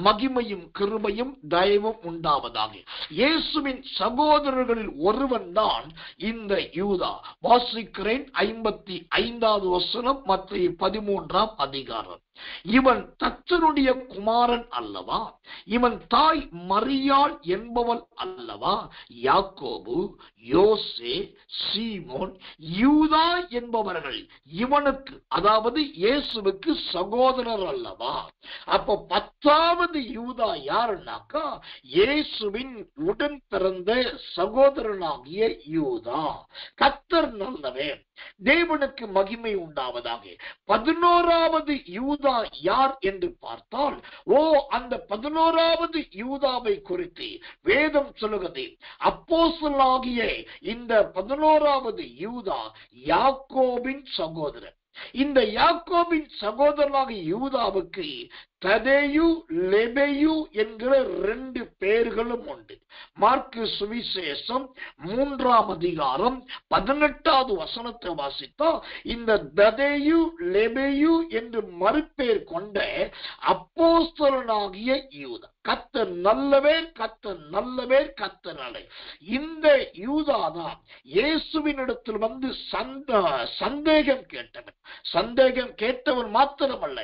மகிமையும் கிருபையும் தயவும் உண்டாவதாக. இயேசுவின் சகோதரர்களில் ஒருவன் தான் இந்த யூதா. வாசிக்கிறேன் 55வது வசனம், மத்தேயு 13ஆம் அதிகாரம். இவன் தச்சனுடைய குமாரன் அல்லவா? இவன் தாய் மரியாள் என்பவள் அல்லவா? யாக்கோபு, யோசே, சீமோன், யூதா என்பவர்கள் இவனுக்கு, அதாவது இயேசுவுக்கு சகோதரர் அல்லவா? அப்ப 10வது யூதா யாருன்னாக்கா இயேசுவின் உடன் பிறந்த சகோதரனாகிய யூதா. கர்த்தர் நல்லவே, தேவனுக்கு மகிமை உண்டாவதாக. 11வது யூதா யார் என்று பார்த்தால், அந்த 11வது யூதாவை குறித்து வேதம் சொல்லுகிறது. அப்போஸ்தலனாகிய இந்த 11வது யூதா யாக்கோபின் சகோதரன். இந்த யாக்கோபின் சகோதரனாக யூதாவுக்கு ததேயு, லெபேயு என்கிற 2 பெயர்களும் உண்டு. மார்க்கு சுவிசேஷம் 3ஆம் அதிகாரம் 18வது வசனத்தை வாசித்தா, இந்த ததேயு, லெபேயு என்று மறுபெயர் கொண்ட அப்போஸ்தலனாகிய யூதா. கர்த்தர் நல்லவே, கர்த்தர் நல்லவே, கர்த்தர் நல்லவே. இந்த யூதாதான் இயேசுவினிடத்தில் வந்து சந்தேகம் கேட்டவன். சந்தேகம் கேட்டவன் மாத்திரமல்ல,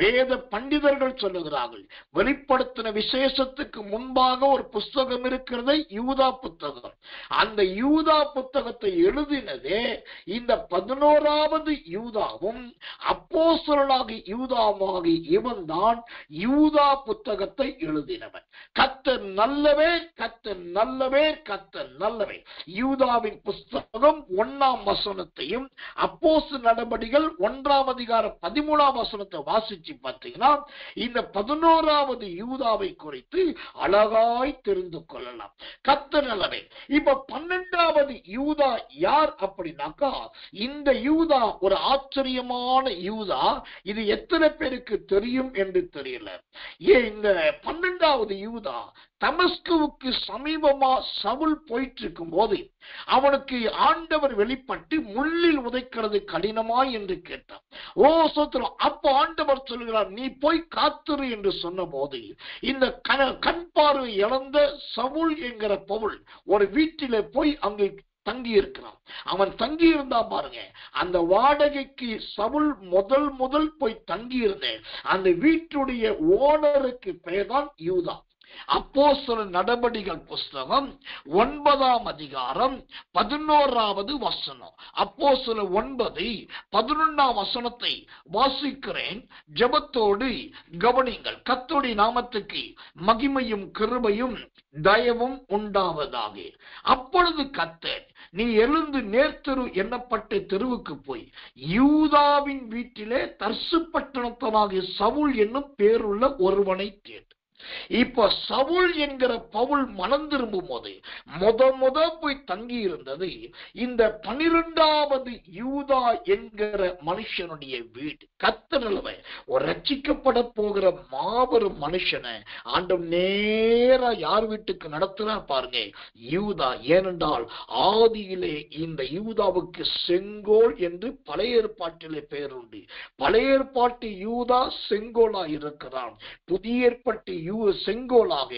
வேத பண்டிதர்கள் சொல்லுகிறார்கள், வெளிப்படுத்தின விசேஷத்துக்கு முன்பாக ஒரு புஸ்தகம் இருக்கிறது, யூதா புத்தகம். அந்த யூதா புத்தகத்தை எழுதினதே இந்த 11வது யூதாவும் அப்போஸ்தலனாகிய யூதாவாகிய இவன் தான் யூதா புத்தகத்தை எழுதினான். எழுதினவன். கர்த்தர் நல்லவே, கர்த்தர் நல்லவே, கர்த்தர் நல்லவே. யூதாவின் புஸ்தகம் 1ஆம் வசனத்தையும் அப்போஸ்தலர் நடபடிகள் 1ஆம் அதிகாரம் 13ஆம் வசனத்தை வாசிச்சு பார்த்தீங்கன்னா இந்த 11வது யூதாவை குறித்து அழகாய் தெரிந்து கொள்ளலாம். கர்த்தர் நல்லவே. இப்ப 12வது யூதா யார் அப்படின்னாக்கா, இந்த யூதா ஒரு ஆச்சரியமான யூதா. இது எத்தனை பேருக்கு தெரியும் என்று தெரியல. இந்த 12வது யூதா தமஸ்குவுக்கு சமீபமா சவுல் போயிட்டு இருக்கும் போது அவனுக்கு ஆண்டவர் வெளிப்பட்டு முள்ளில் உதைக்கிறது கடினமாய் என்று கேட்டான். ஓ சோத்திரம். அப்ப ஆண்டவர் சொல்கிறார், நீ போய் காத்துரு என்று சொன்ன போது இந்த கண் பார்வை இழந்த சவுல் என்கிற பவுல் ஒரு வீட்டிலே போய் அங்கு தங்கி இருக்கிறான். அவன் தங்கி இருந்தா பாருங்க, அந்த வாடகைக்கு சவுல் முதல் போய் தங்கி இருந்தேன் அந்த வீட்டுடைய ஓனருக்கு பெயர்தான் யூதா. அப்போஸ்தலர் நடபடிகள் புஸ்தகம் 9ஆம் அதிகாரம் 11வது வசனம். அப்போஸ்தலர் 9:11ஆம் வசனத்தை வாசிக்கிறேன். ஜெபத்தோடு கவனிங்கள். கர்த்தருடைய நாமத்துக்கு மகிமையும் கிருபையும் தயவும் உண்டாவதாக. அப்பொழுது கர்த்தர், நீ எழுந்து நேர்த்தெரு எண்ணப்பட்ட தெருவுக்கு போய் யூதாவின் வீட்டிலே தர்சு பட்டணத்தனாகிய சவுல் என்னும் பேருள்ள ஒருவனை தேடு. இப்ப சவுல் என்கிற பவுல் மனம் திரும்பும் போது முத போய் தங்கி இருந்தது இந்த 12வது யூதா என்கிற மனுஷனுடைய வீடு. கர்த்தர் நல்லவர். ஒரு ரட்சிக்கப்பட போகிற மாபெரும் மனுஷனை ஆண்டவர் நேரா யார் வீட்டுக்கு நடத்துறார் பாருங்க, யூதா. ஏனென்றால் ஆதியிலே இந்த யூதாவுக்கு செங்கோல் என்று பழைய ஏற்பாட்டிலே பெயர் உண்டு. பழைய ஏற்பாட்டு யூதா செங்கோலா இருக்கிறான். புதிய ஏற்பாட்டு செங்கோலாக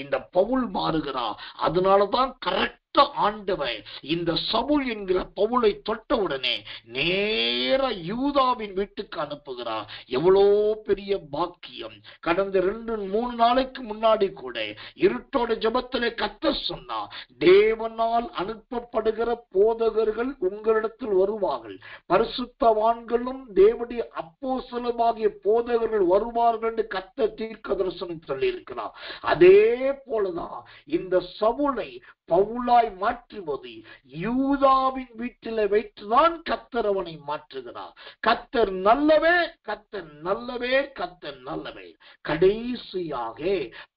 இந்த பவுல் மாறுகிறார். அதனாலதான் கரெக்ட் ஆண்டவர் இந்த சவுல் என்கிற பவுலை தொட்ட உடனே நேர யூதாவின் வீட்டுக்கு அனுப்புகிறார். எவ்வளோ பெரிய பாக்கியம். கடந்த 2-3 நாளைக்கு முன்னாடி கூட இருட்டோட ஜெபத்திலே கர்த்தர் சொன்னா, தேவனால் அனுப்பப்படுகிற போதகர்கள் உங்களிடத்தில் வருவார்கள், பரிசுத்தவான்களும் தேவனுடைய அப்போஸ்தலராகிய போதகர்கள் வருவார்கள் என்று கர்த்தர் தீர்க்கதரிசனம் சொல்லி இருக்கிறார். அதே போலதான் இந்த சவுலை பவுலாய் மாற்றுவது யூதாவின் வீட்டில் வைத்துதான் கர்த்தர் அவனை மாற்றுகிறார். கர்த்தர் நல்லவே, கர்த்தர் நல்லவே, கர்த்தர் நல்லவே. கடைசியாக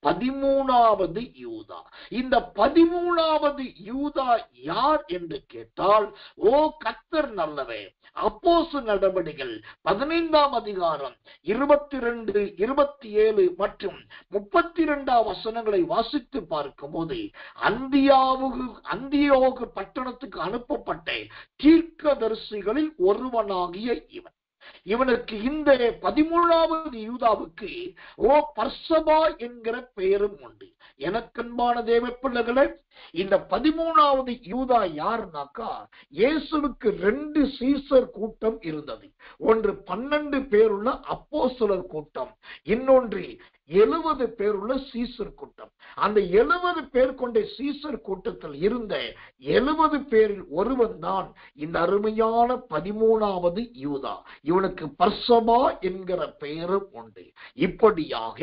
13வது யூதா. இந்த 13வது யூதா யார் என்று கேட்டால், ஓ கர்த்தர் நல்லவே. அப்போஸ்தலர் நடபடிகள் 15ஆம் அதிகாரம் 22, 27 மற்றும் 32ஆம் வசனங்களை வாசித்து பார்க்கும் போது அந்தியோகு பட்டணத்துக்கு அனுப்பப்பட்ட தீர்க்கதரிசிகளில் ஒருவனாகிய இவனுக்கு இந்த 13வது யூதாவுக்கு பர்சபா என்கிற பெயரும் உண்டு. எனக்கன்பான தேவ பிள்ளைகளே, இந்த 13வது யூதா யாருனாக்கா, இயேசுவுக்கு 2 சீசர் கூட்டம் இருந்தது. ஒன்று 12 பேருள்ள அப்போஸ்தலர் கூட்டம், இன்னொன்று 70 பேருள்ள சீசர் கூட்டம். அந்த 70 பேர் கொண்ட சீசர் கூட்டத்தில் இருந்த 70 பேரில் ஒருவன் தான் இந்த அருமையான 13வது யூதா. இவனுக்கு பர்சபா என்கிற பெயரும் உண்டு. இப்படியாக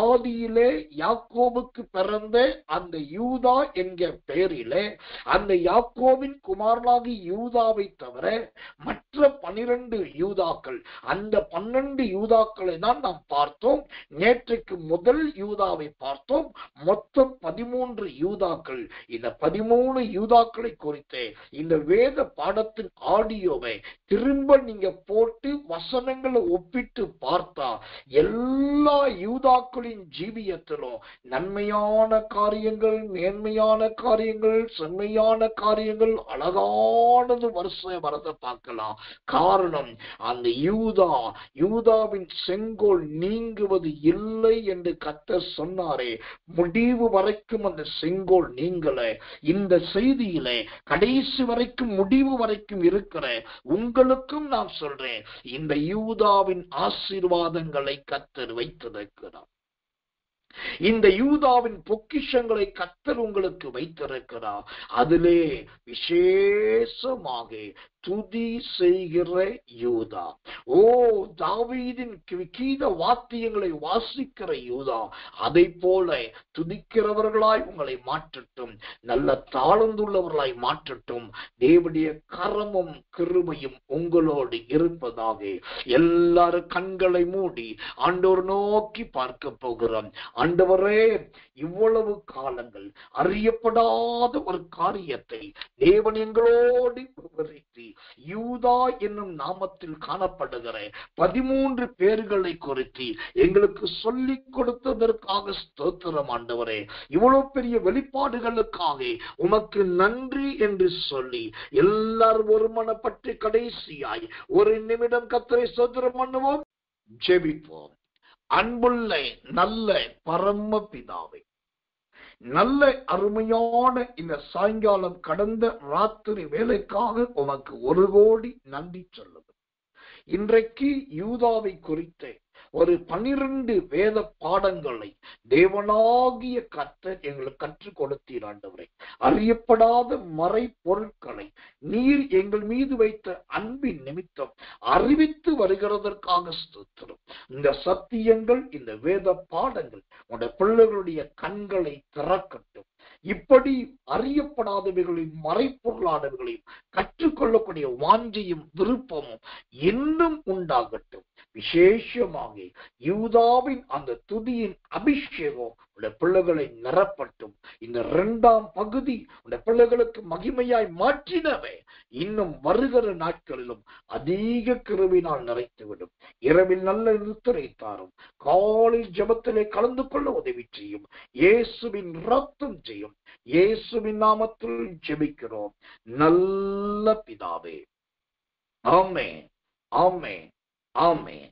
ஆதியிலே யாக்கோபுக்கு பிறந்த அந்த யூதா என்கிற பெயரிலே அந்த யாக்கோபின் குமாரனாகி யூதாவை தவிர மற்ற 12 யூதாக்கள், அந்த 12 யூதாக்களை தான் நாம் பார்த்தோம். நேற்றைக்கு முதல் யூதாவை பார்த்தோம். மொத்தம் 13 யூதாக்கள். இந்த 13 யூதாக்களை குறித்து இந்த வேத பாடத்தின் ஆடியோவை திரும்ப நீங்க போட்டு வசனங்களை ஒப்பிட்டு பார்த்தா எல்லா யூதாக்களின் ஜீவியத்திலும் நன்மையான காரியங்கள், மேன்மையான காரியங்கள், செம்மையான காரியங்கள், அழகானது வரத பார்க்கலாம். காரணம், அந்த யூதாவின் செங்கோல் நீங்குவது இல்லை என்று கர்த்தர் சொன்னாரே, முடிவு வரைக்கும் அந்த செங்கோல் நீங்கல. இந்த செய்தியிலே கடைசி வரைக்கும் முடிவு வரைக்கும் இருக்கிற உங்களுக்கும் நான் சொல்றேன், இந்த யூதாவின் ஆசீர்வாதங்களை கர்த்தர் வைத்திருக்கிறார். இந்த யூதாவின் பொக்கிஷங்களை கர்த்தர் உங்களுக்கு வைத்திருக்கிறார். அதிலே விசேஷமாக துதி செய்கிற யூதா. ஓ, தாவீதின் கீத வாத்தியங்களை வாசிக்கிற யூதா, அதை போல துதிக்கிறவர்களாய் உங்களை மாற்றட்டும், நல்ல தாழ்ந்துள்ளவர்களாய் மாற்றட்டும். தேவனுடைய கரமும் கிருபையும் உங்களோடு இருப்பதாக. எல்லாரும் கண்களை மூடி ஆண்டவர் நோக்கி பார்க்க போகிறோம். ஆண்டவரே, இவ்வளவு காலங்கள் அறியப்படாத ஒரு காரியத்தை தேவன் எங்களோடு விவரித்து யூதா என்னும் நாமத்தில் காணப்படுகிற 13 பேர்களை குறித்து எங்களுக்கு சொல்லிக் கொடுத்ததற்காக ஸ்தோத்திரம் ஆண்டவரே. இவ்வளவு பெரிய வெளிப்பாடுகளுக்காக உமக்கு நன்றி என்று சொல்லி எல்லாரும் ஒருமனப்பட்டு கடைசியாய் ஒரு நிமிடம் கர்த்தரை ஸ்தோத்திரம் பண்ணுவோம், ஜெபிப்போம். அன்புள்ள நல்ல பரம பிதாவே, நல்ல அருமையான இந்த சாயங்காலம் கடந்த ராத்திரி வேலைக்காக உமக்கு 1 கோடி நன்றி சொல்லுது. இன்றைக்கு யூதாவை குறித்த ஒரு 12 வேத பாடங்களை தேவனாகிய கர்த்தர் எங்களுக்கு கற்றுக் கொடுத்தீர் ஆண்டவரே. அறியப்படாத மறை பொருட்களை நீர் எங்கள் மீது வைத்த அன்பின் நிமித்தம் அறிவித்து வருகிறதற்காக ஸ்தோத்திரம். இந்த சத்தியங்கள், இந்த வேத பாடங்கள் உடைய பிள்ளைகளுடைய கண்களை திறக்கட்டும். இப்படி அறியப்படாதவைகளையும் மறைப்பொருளானவைகளையும் கற்றுக்கொள்ளக்கூடிய வாஞ்சையும் விருப்பமும் இன்னும் உண்டாகட்டும். விசேஷமாக யூதாவின் அந்த துதியின் அபிஷேகம் உடைய பிள்ளைகளை நிரப்பட்டும். இந்த 2ஆம் பகுதி உடைய பிள்ளைகளுக்கு மகிமையாய் மாற்றினவே இன்னும் வருகிற நாட்களிலும் அதிக கிருபையினால் நிறைத்துவிடும். இரவில் நல்ல நித்திரை தாரும். காலை ஜெபத்திலே கலந்து கொள்ள உதவி செய்யும். இயேசுவின் ரத்தம் செய்யும். இயேசுவின் நாமத்தில் ஜெபிக்கிறோம் நல்ல பிதாவே. ஆமென், ஆமென், ஆமென்.